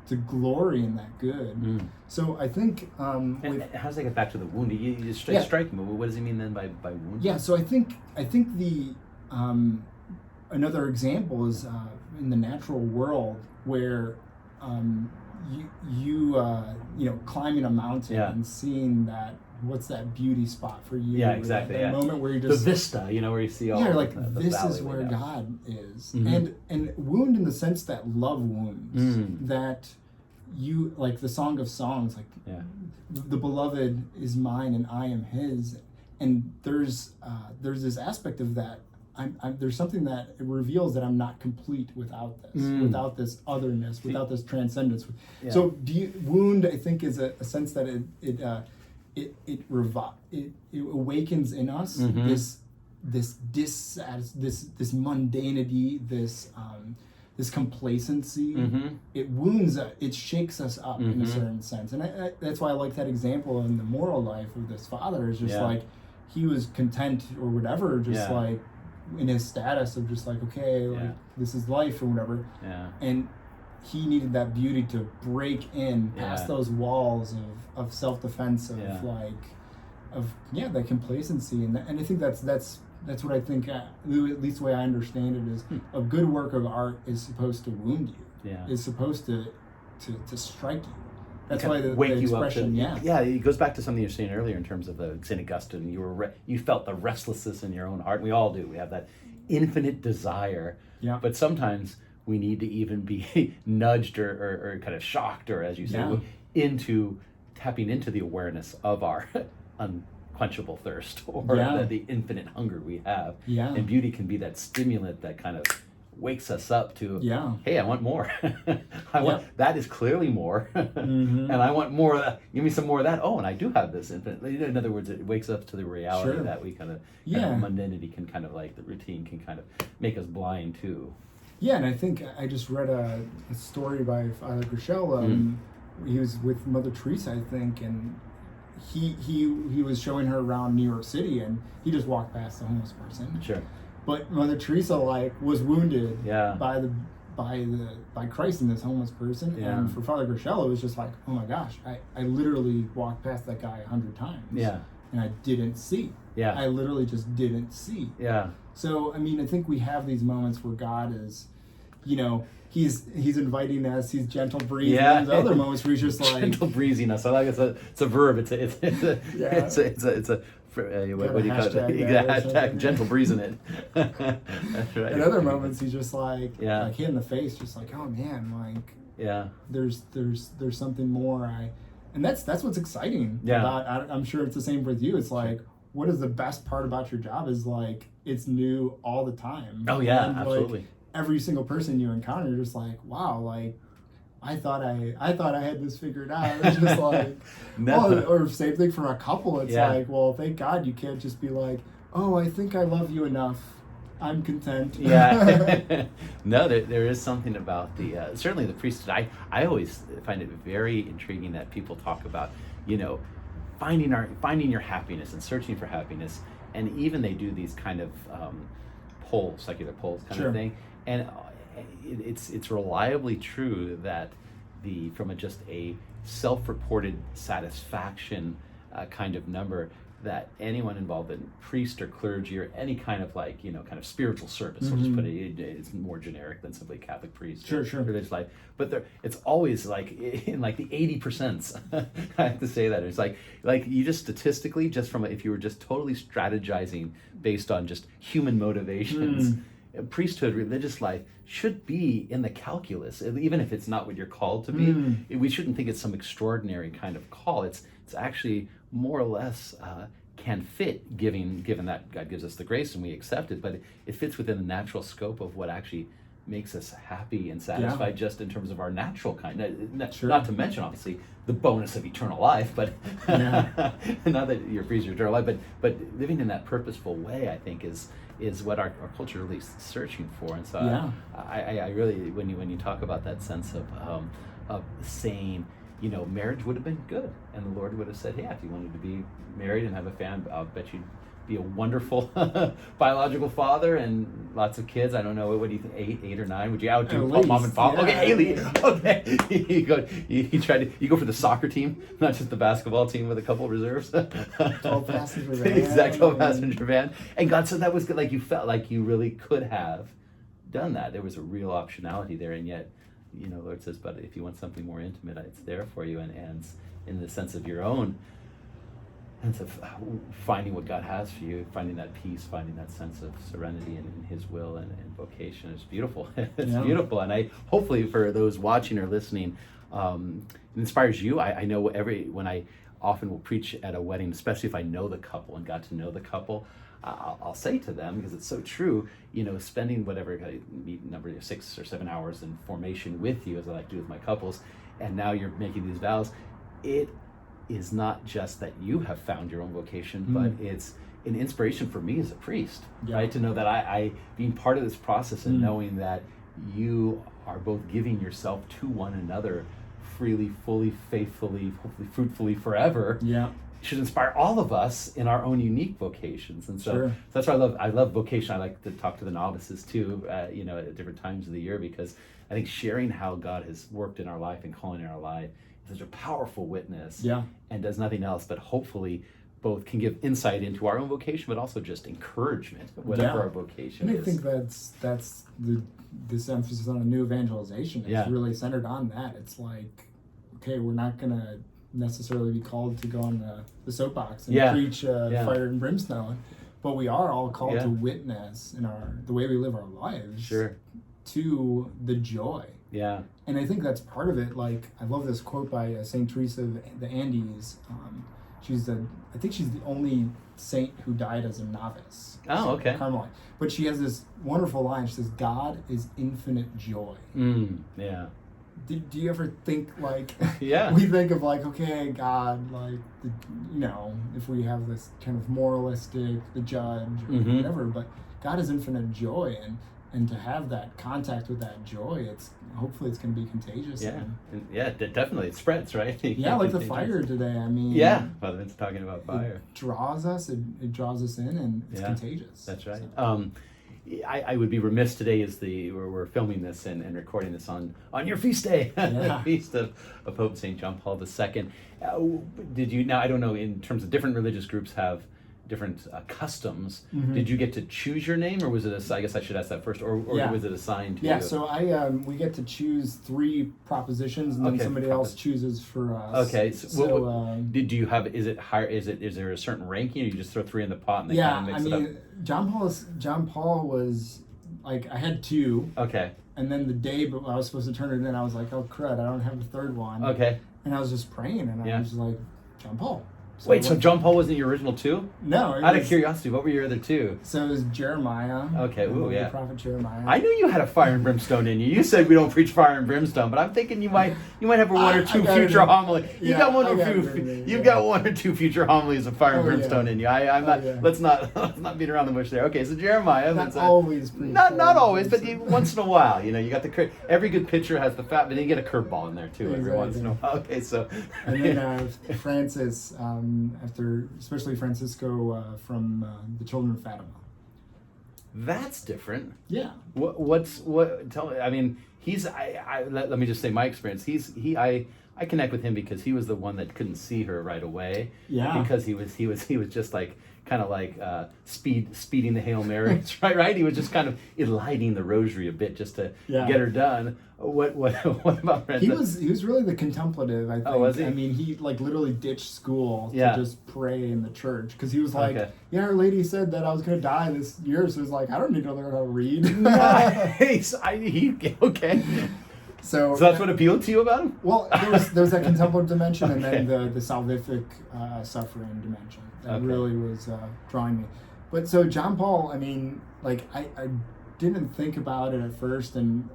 to glory in that good. So I think how does that get back to the wound? You strike me. What does he mean then by wound? Yeah, so I think the another example is in the natural world where you climbing a mountain and seeing what's that beauty spot for you? Yeah, exactly. That moment where you just the vista, where you see all. Yeah, like the this valley is where God is, and wound in the sense that love wounds, that you like the Song of Songs, like the beloved is mine and I am His, and there's this aspect of that. There's something that it reveals that I'm not complete without this, without this otherness, without this transcendence. Yeah. So wound, I think, is a sense that it awakens in us this mundanity, this complacency. It wounds us, it shakes us up in a certain sense, and that's why I like that example in the moral life of this father. Is just like he was content or whatever, just like in his status of just like, okay, like this is life or whatever. And he needed that beauty to break in past those walls of self-defense, of that complacency, and I think that's what I think, at least the way I understand it, is a good work of art is supposed to wound you, is supposed to strike you. That's why the expression, it goes back to something you were saying earlier in terms of St. Augustine. You felt the restlessness in your own heart. We all do. We have that infinite desire. Yeah. But sometimes we need to even be nudged or kind of shocked, or as you say, into tapping into the awareness of our unquenchable thirst, or the infinite hunger we have. Yeah. And beauty can be that stimulant that kind of wakes us up to, hey, I want more. I want that is clearly more, and I want more of that. Give me some more of that. Oh, and I do have this infinite. In other words, it wakes up to the reality that we kind of mundanity can kind of like the routine can kind of make us blind too. Yeah, and I think I just read a story by Father Grishel. He was with Mother Teresa, I think, and he was showing her around New York City, and he just walked past the homeless person. Sure. But Mother Teresa was wounded by Christ in this homeless person, and for Father Grishel it was just like, oh my gosh, I literally walked past that guy 100 times. Yeah. and I didn't see. Yeah. I literally just didn't see. Yeah. So, I mean, I think we have these moments where God is, you know, he's inviting us, he's gentle breezing. Yeah. There's other moments where he's just like gentle breeziness. I like it's a verb. It's a what do you call it? Hashtag gentle breezing it. That's right. In other moments, he's just like Yeah. hit in the face, just like, oh man, like yeah. There's something more. And that's what's exciting about. I'm sure it's the same with you. It's like, what is the best part about your job is like it's new all the time. Oh yeah, and absolutely. Like, every single person you encounter, you're just like, wow, like I thought I had this figured out. It's just like, or same thing for a couple. It's like, well, thank God you can't just be like, oh, I think I love you enough. I'm content. Yeah. No, there is something about the certainly the priesthood. I always find it very intriguing that people talk about, you know, finding your happiness and searching for happiness, and even they do these kind of polls, secular polls kind of thing, and it's reliably true that from just a self-reported satisfaction kind of number, that anyone involved in priest or clergy or any kind of like, you know, kind of spiritual service, we'll just put it, it's more generic than simply Catholic priest or religious life, but it's always like in like the 80%. I have to say that it's like you just statistically, just from if you were just totally strategizing based on just human motivations, priesthood, religious life should be in the calculus, even if it's not what you're called to be. We shouldn't think it's some extraordinary kind of call. It's actually more or less can fit, given that God gives us the grace and we accept it, but it fits within the natural scope of what actually makes us happy and satisfied, just in terms of our natural kind. Not to mention, obviously, the bonus of eternal life, but not that you're free of eternal life, but living in that purposeful way, I think, is what our culture really is searching for. And so I really, when you talk about that sense of saying, you know, marriage would have been good, and the Lord would have said, yeah, if you wanted to be married and have a family, I'll bet you'd be a wonderful biological father and lots of kids. I don't know, what do you think, eight or nine? Would you outdo mom and pop? Okay, okay. You go for the soccer team, not just the basketball team with a couple of reserves. 12 passenger van. Exact 12 passenger van. And God said that was good. Like you felt like you really could have done that. There was a real optionality there, and yet, you know, Lord says, but if you want something more intimate, it's there for you, and in the sense of your own, sense of finding what God has for you, finding that peace, finding that sense of serenity in His will and vocation is beautiful. It's beautiful, and I hopefully for those watching or listening, it inspires you. I know when I often will preach at a wedding, especially if I know the couple and got to know the couple, I'll say to them, because it's so true, you know, spending whatever number 6 or 7 hours in formation with you, as I like to do with my couples, and now you're making these vows, it is not just that you have found your own vocation, but it's an inspiration for me as a priest, right? To know that I being part of this process and knowing that you are both giving yourself to one another freely, fully, faithfully, hopefully fruitfully forever. Should inspire all of us in our own unique vocations. And so that's why I love vocation. I like to talk to the novices too, you know, at different times of the year, because I think sharing how God has worked in our life and calling in our life is such a powerful witness, and does nothing else but hopefully both can give insight into our own vocation, but also just encouragement, whatever our vocation is. And I think that's this emphasis on a new evangelization is really centered on that. It's like, okay, we're not going to necessarily be called to go on the soapbox and preach fire and brimstone, but we are all called to witness in the way we live our lives to the joy. And I think that's part of it. Like, I love this quote by Saint Teresa of the Andes. I think she's the only saint who died as a novice. Oh, okay. Carmelite. But she has this wonderful line. She says, "God is infinite joy." Do you ever think like, we think of like, okay, God, like, you know, if we have this kind of moralistic, the judge or whatever, but God is infinite joy, and to have that contact with that joy, hopefully it's going to be contagious. Definitely, it spreads, right? Like the fire today. I mean, Father Vince talking about fire. It draws us in, and it's contagious. That's right. So. I would be remiss today as we're filming this and recording this on your feast day, the feast of Pope St. John Paul II. Did you, now I don't know, in terms of different religious groups have different customs, did you get to choose your name, or was it I guess I should ask that first, or was it assigned to you? Yeah, so we get to choose 3 propositions, and then somebody else chooses for us. Okay, so do you have, is there a certain ranking, or you just throw 3 in the pot and they kind of mix it up? John Paul was, like, I had 2. Okay. And then the day but I was supposed to turn it in, I was like, oh crud, I don't have a 3rd one. Okay. And I was just praying, and I was like, John Paul. So wait, so John Paul wasn't your original 2? No. Out of curiosity, what were your other 2? So it was Jeremiah. Okay, the prophet Jeremiah. I knew you had a fire and brimstone in you. You said we don't preach fire and brimstone, but I'm thinking you might have one or two future homilies. You've got one or two future homilies of fire and brimstone in you. I'm not. Let's not beat around the bush there. Okay, so Jeremiah. Not always. Not always, but once in a while. You got every good pitcher has the fat, but then you get a curveball in there too every once in a while. Okay, so. And then Francis. Especially Francisco from the Children of Fatima. That's different. Yeah. Tell me. I mean, let me just say my experience. I connect with him because he was the one that couldn't see her right away. Yeah. Because he was just like kind of like speeding the Hail Marys, right? He was just kind of eliding the rosary a bit just to get her done. What about Brenda? He was really the contemplative, I think. Oh, was he? I mean, he like literally ditched school to just pray in the church because he was like, Our Lady said that I was going to die this year, so he's like, I don't need to learn how to read. Nice. Okay. So that's what appealed to you about him? Well, there was that contemplative dimension, and then the salvific suffering dimension that really was drawing me. But so John Paul, I mean, like I didn't think about it at first, and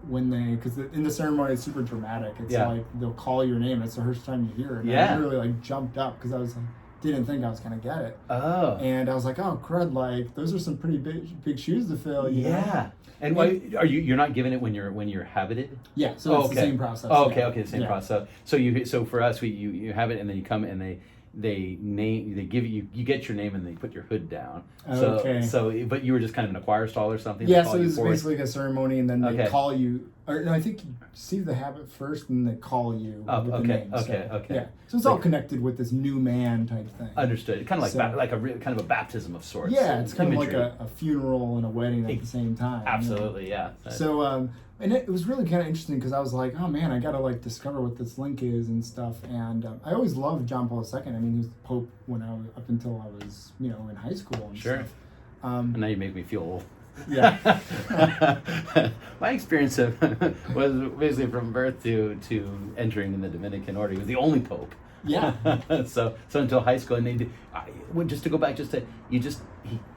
because in the ceremony it's super dramatic. It's like they'll call your name. It's the first time you hear it. And I really like jumped up because I was like, didn't think I was gonna get it. Oh. And I was like, oh crud! Like those are some pretty big shoes to fill. You know? And why are you're not giving it when you're habited? Yeah. So it's the same process. Oh, okay, the same process. So for us, you have it, and then you come and they give you get your name and they put your hood down. So but you were just kind of in a choir stall or something. Yeah. So it was basically like a ceremony, and then they call you. Or no, I think you see the habit first, and they call you with the name. Okay. Yeah. So it's all connected with this new man type thing. Understood. Kind of like kind of a baptism of sorts. Yeah, it's kind of like a funeral and a wedding at the same time. Absolutely, yeah. So and it was really kind of interesting because I was like, oh man, I gotta like discover what this link is and stuff. And I always loved John Paul II. I mean, he was the Pope when up until I was in high school and stuff. And now you make me feel old. Yeah. My experience was basically from birth to entering in the Dominican order. He was the only pope. Yeah. So until high school, and just to go back, it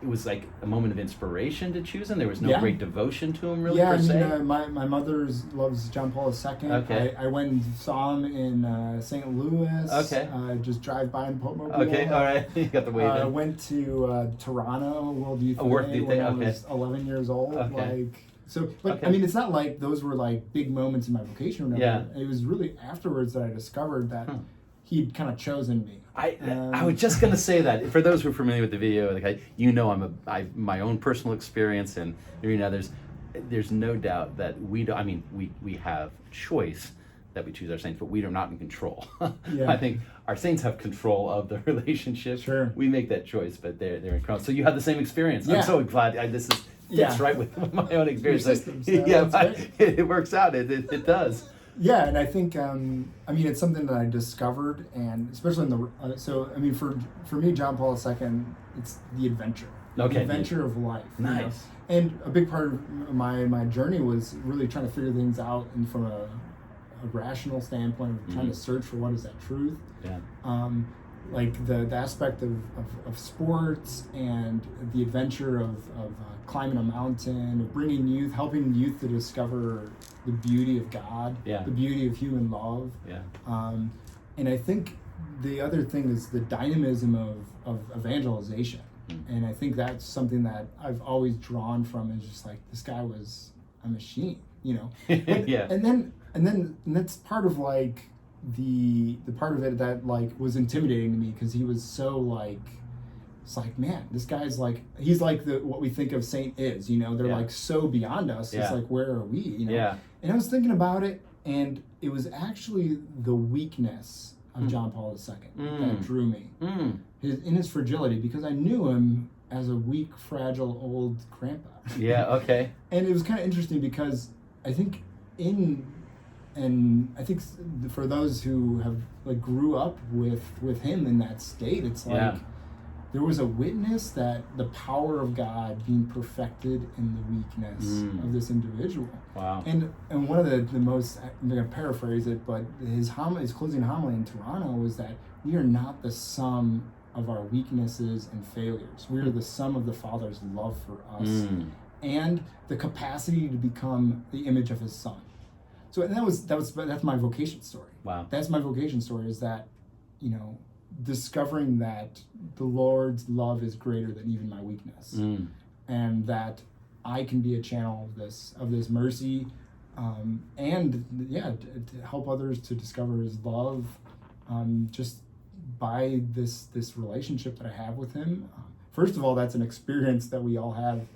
was like a moment of inspiration to choose him. There was no great devotion to him, really. Yeah, per se. I mean, my mother loves John Paul II. Okay. I went and saw him in St. Louis. Okay. Just drive by in Pope-mobile. Okay, all right. You got the way. I went to Toronto World Youth Day when I was 11 years old. Okay. I mean, it's not like those were like big moments in my vocation or whatever. Yeah. It was really afterwards that I discovered that he'd kind of chosen me. I was just gonna say that for those who are familiar with the video, like my own personal experience, and there's no doubt that we have choice that we choose our saints, but we are not in control. I think our saints have control of the relationship. Sure, we make that choice, but they're in control. So you had the same experience. Yeah. I'm so glad this is fits right with my own experience. It works out. It does. Yeah, and I think it's something that I discovered, and especially in for me, John Paul II, it's the adventure, the adventure of life. Nice. And a big part of my journey was really trying to figure things out, and from a rational standpoint, of trying to search for what is that truth. Yeah. Like the aspect of sports and the adventure of climbing a mountain, of helping youth to discover the beauty of God, the beauty of human love. Yeah. And I think the other thing is the dynamism of evangelization. And I think that's something that I've always drawn from, is just like, this guy was a machine, Yeah. And that's part of like the part of it that like was intimidating to me, because he was so like it's like, man, this guy's like, he's like what we think of saint is, you know, they're like so beyond us. It's like, where are we, you know? Yeah. And I was thinking about it, and it was actually the weakness of John Paul II that drew me. In his fragility, because I knew him as a weak, fragile, old grandpa. Yeah, okay. And it was kind of interesting because I think and I think for those who have like grew up with him in that state, it's like there was a witness that the power of God being perfected in the weakness of this individual. Wow. And one of the most, I'm going to paraphrase it, but his closing homily in Toronto was that we are not the sum of our weaknesses and failures. We are the sum of the Father's love for us and the capacity to become the image of his Son. So and that's my vocation story. Wow. That's my vocation story, is that, you know, discovering that the Lord's love is greater than even my weakness, and that I can be a channel of this mercy, and to help others to discover his love, just by this relationship that I have with him. First of all, that's an experience that we all have,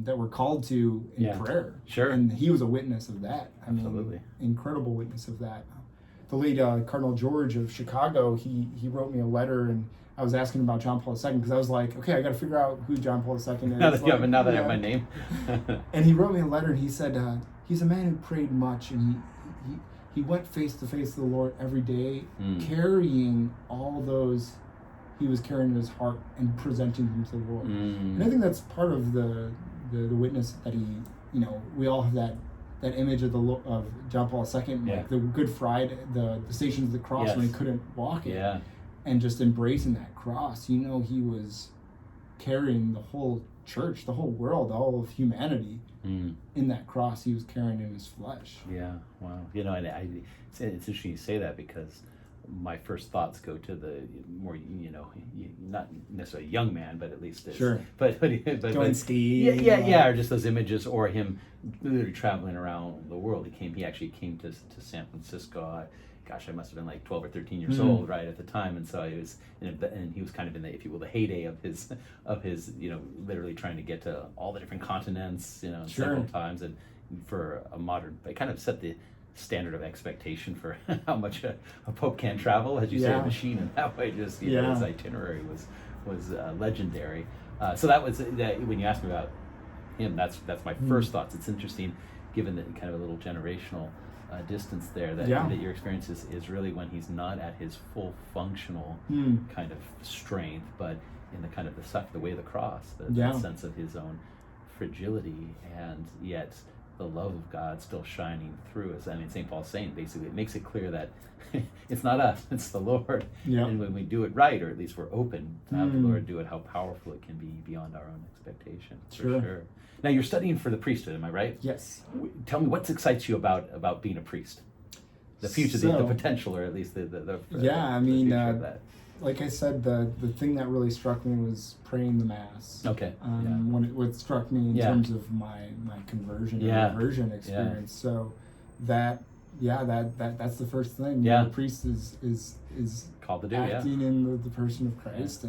that we're called to in prayer. Sure. And he was a witness of that. Absolutely. Incredible witness of that. The late Cardinal George of Chicago, he wrote me a letter, and I was asking about John Paul II because I was like, okay, I got to figure out who John Paul II is. Now that I have my name. And he wrote me a letter, and he said, he's a man who prayed much, and he went face to face with the Lord every day, carrying all those he was carrying in his heart and presenting them to the Lord. And I think that's part of the witness that he, you know, we all have that image of John Paul II, like the Good Friday, the Stations of the Cross when he couldn't walk it, and just embracing that cross. You know, he was carrying the whole church, the whole world, all of humanity in that cross he was carrying in his flesh. Yeah, wow. You know, and it's interesting you say that, because my first thoughts go to the more, you know, not necessarily a young man, but at least but going skiing, or just those images, or him literally traveling around the world. He actually came to San Francisco. I must have been like 12 or 13 years old, right, at the time, and so he was kind of in the, if you will, the heyday of his, you know, literally trying to get to all the different continents, you know, several times, and for a modern, it kind of set the standard of expectation for how much a pope can travel, as you say, a machine in that way. Just you know, his itinerary was legendary. So that was when you asked me about him, that's my first thoughts. It's interesting, given that kind of a little generational distance there, that your experience is really when he's not at his full functional kind of strength, but in the kind of the way of the cross, the sense of his own fragility, and yet the love of God still shining through us. I mean, St. Paul's saying, basically, it makes it clear that it's not us, it's the Lord. And when we do it right, or at least we're open to have the Lord do it, how powerful it can be beyond our own expectation, for sure. Now, you're studying for the priesthood, am I right? Yes. Tell me, what excites you about being a priest? The future, the potential, or at least the I mean, future of that. Like I said, the thing that really struck me was praying the Mass. Okay. What struck me in terms of my conversion and conversion experience. So that's the first thing. The priest is called to do, acting in the person of Christ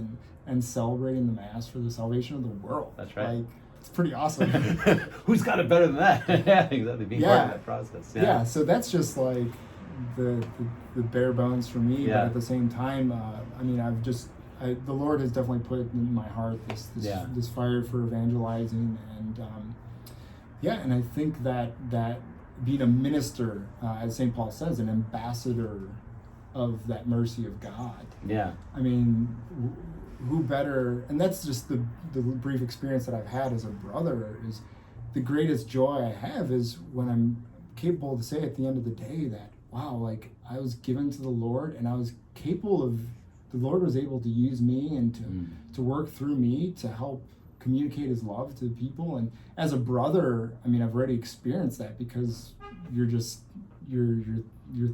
and celebrating the Mass for the salvation of the world. That's right. Like, it's pretty awesome. Who's got it better than that? Yeah, exactly. Being part of that process. Yeah. So that's just like the bare bones for me. But at the same time, I mean, the Lord has definitely put in my heart this fire for evangelizing, and I think that being a minister, as St. Paul says, an ambassador of that mercy of God. Yeah. I mean, who better? And that's just the brief experience that I've had as a brother. Is the greatest joy I have is when I'm capable to say at the end of the day that, wow, like I was given to the Lord, and I was capable of, the Lord was able to use me and to work through me to help communicate his love to people. And as a brother, I mean, I've already experienced that, because you're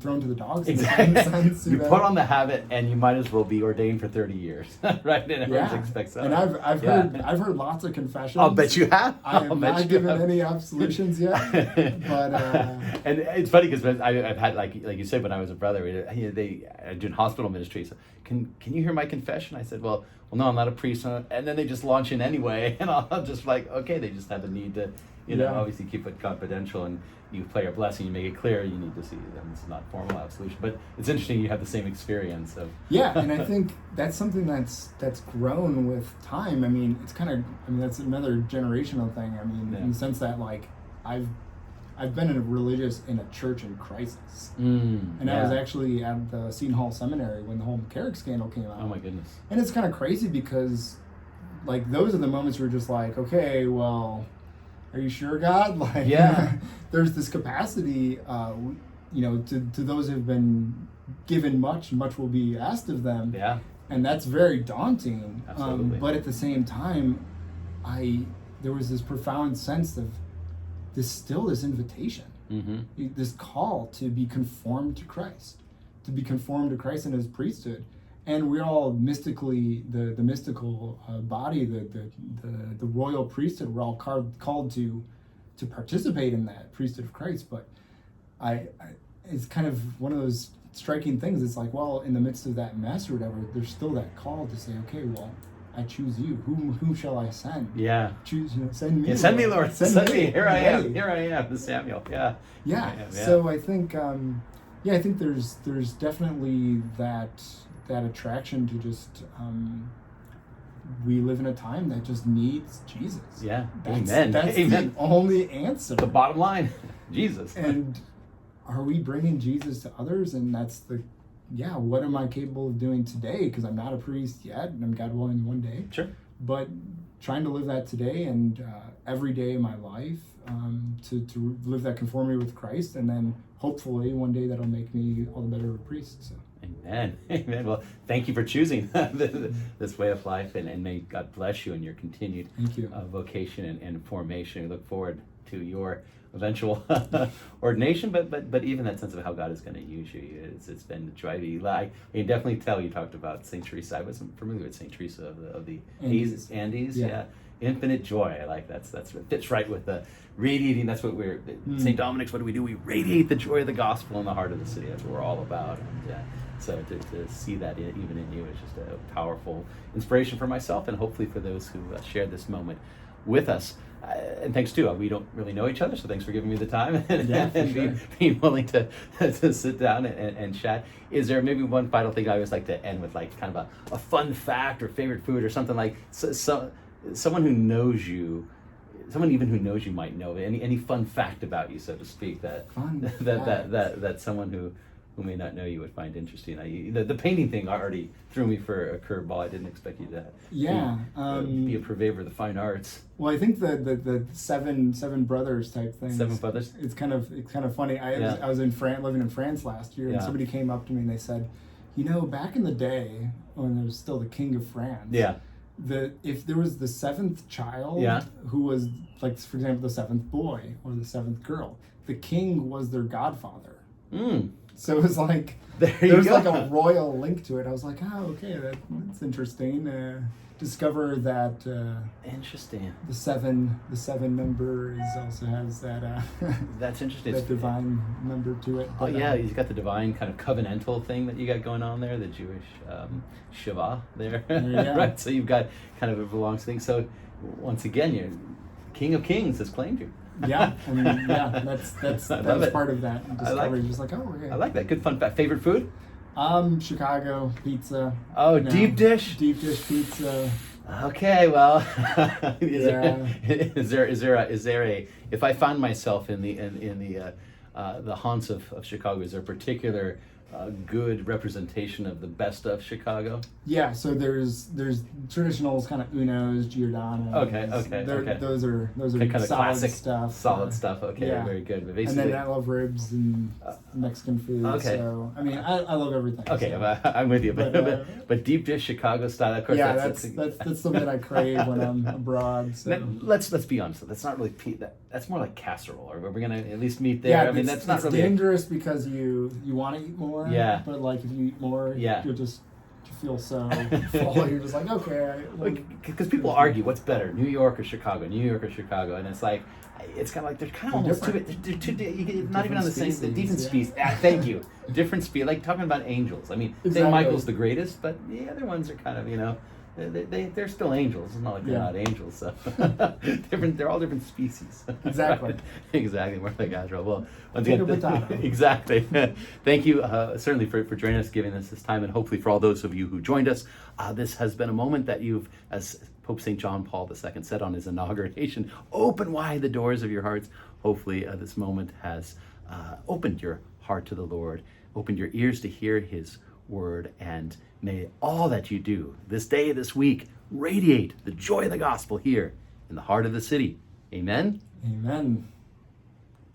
thrown to the dogs. Exactly. In a sense, you put on the habit, and you might as well be ordained for 30 years, right? And everyone expects that. And I've heard lots of confessions. I'll bet you have. I have not given any absolutions yet, but and it's funny because I've had, like you said, when I was a brother, I do hospital ministry. So can you hear my confession? I said, well, well, no, I'm not a priest, and then they just launch in anyway, and I'm just like, okay, they just have the need to, obviously keep it confidential, and you play your blessing, you make it clear, you need to see them. It's not formal absolution, but it's interesting you have the same experience of. Yeah, and I think that's something that's grown with time. I mean, it's kind of, that's another generational thing. I mean, in the sense that like I've been in a church in crisis, and I was actually at the Seton Hall Seminary when the whole McCarrick scandal came out. Oh my goodness! And it's kind of crazy because, like, those are the moments where you're just like, okay, well, are you sure, God? Like, there's this capacity, to those who've been given much will be asked of them. Yeah. And that's very daunting. Absolutely. But at the same time, there was this profound sense of this invitation, this call to be conformed to Christ, in His priesthood. And we're all mystically, the mystical body, the royal priesthood, we're all called to participate in that priesthood of Christ. But it's kind of one of those striking things. It's like, well, in the midst of that mess or whatever, there's still that call to say, okay, well, I choose you. Whom shall I send? Yeah. Send me. Yeah, send me, Lord. Send me. Here I am. Here I am, the Samuel. Yeah. Yeah. So I think, I think there's definitely that attraction to just we live in a time that just needs Jesus. Yeah. That's Amen. the only answer. The bottom line, Jesus. And are we bringing Jesus to others? And that's what am I capable of doing today? Because I'm not a priest yet, and I'm, God willing, one day. Sure. But trying to live that today and every day of my life, to live that conformity with Christ, and then hopefully one day that'll make me all the better of a priest. So. Amen. Amen. Well, thank you for choosing this way of life, and may God bless you in your continued vocation and formation. We look forward to your eventual ordination, but even that sense of how God is going to use you. It's been a joy. I can definitely tell you talked about St. Teresa. I wasn't familiar with St. Teresa of the Andes. Yeah. Infinite joy. I like that fits right with the radiating. That's what we're St. Dominic's. What do? We radiate the joy of the gospel in the heart of the city. That's what we're all about. And so to see that even in you is just a powerful inspiration for myself, and hopefully for those who shared this moment with us. And thanks too. We don't really know each other, so thanks for giving me the time and being willing to sit down and chat. Is there maybe one final thing I always like to end with, like kind of a fun fact or favorite food or something, like someone who knows you, someone even who knows you might know any fun fact about you, so to speak, that someone who may not know you would find interesting. The painting thing already threw me for a curveball. I didn't expect you to be a purveyor of the fine arts. Well, I think the seven brothers type thing. Seven brothers. It's kind of funny. I was living in France last year, and somebody came up to me and they said, back in the day when there was still the King of France. Yeah. If there was the seventh child who was, like, for example, the seventh boy or the seventh girl, the king was their godfather. So it was like there's like a royal link to it. I was like, okay, that's interesting. Discover that interesting. The seven number also has that. That's interesting. That divine number to it. But, he's got the divine kind of covenantal thing that you got going on there, the Jewish Shiva there, right? So you've got kind of a belongs thing. So once again, you're King of Kings has claimed you. That's part of that discovery. Just like, I like that. Good fun fact. Favorite food? Chicago pizza. Oh, deep dish pizza. Okay, well, is there a if I find myself in the haunts of Chicago, is there a particular good representation of the best of Chicago? Yeah, so there's traditionals, kind of Uno's, Giordano's. Okay. Those are kind of solid classic stuff. Solid stuff. Okay, very good. But basically, and then I love ribs and Mexican food. Okay. So I mean, I love everything. Okay, so. I'm with you. But deep dish Chicago style, of course. Yeah, that's something that I crave when I'm abroad. So. Let's be honest. That's not really that's more like casserole. Or we're gonna at least meet there. Yeah, I mean, that's not really dangerous because you want to eat more. Yeah. But like if you eat more, you'll just feel so full. You're just like, okay. Because people argue what's better, New York or Chicago, and it's like it's kind of like they're kind of almost not even on the same. Different species. Thank you. Different species. Like talking about angels. I mean, St. Michael's the greatest, but the other ones are kind of they're still angels. It's not like they're not angels. So they're all different species. Exactly. Exactly. More like Azrael. Well, exactly. Thank you certainly for joining us, giving us this time, and hopefully for all those of you who joined us, this has been a moment that you've, as Pope St. John Paul II said on his inauguration, open wide the doors of your hearts. Hopefully this moment has opened your heart to the Lord, opened your ears to hear his word, and may all that you do this day, this week, radiate the joy of the gospel here in the heart of the city. Amen. Amen.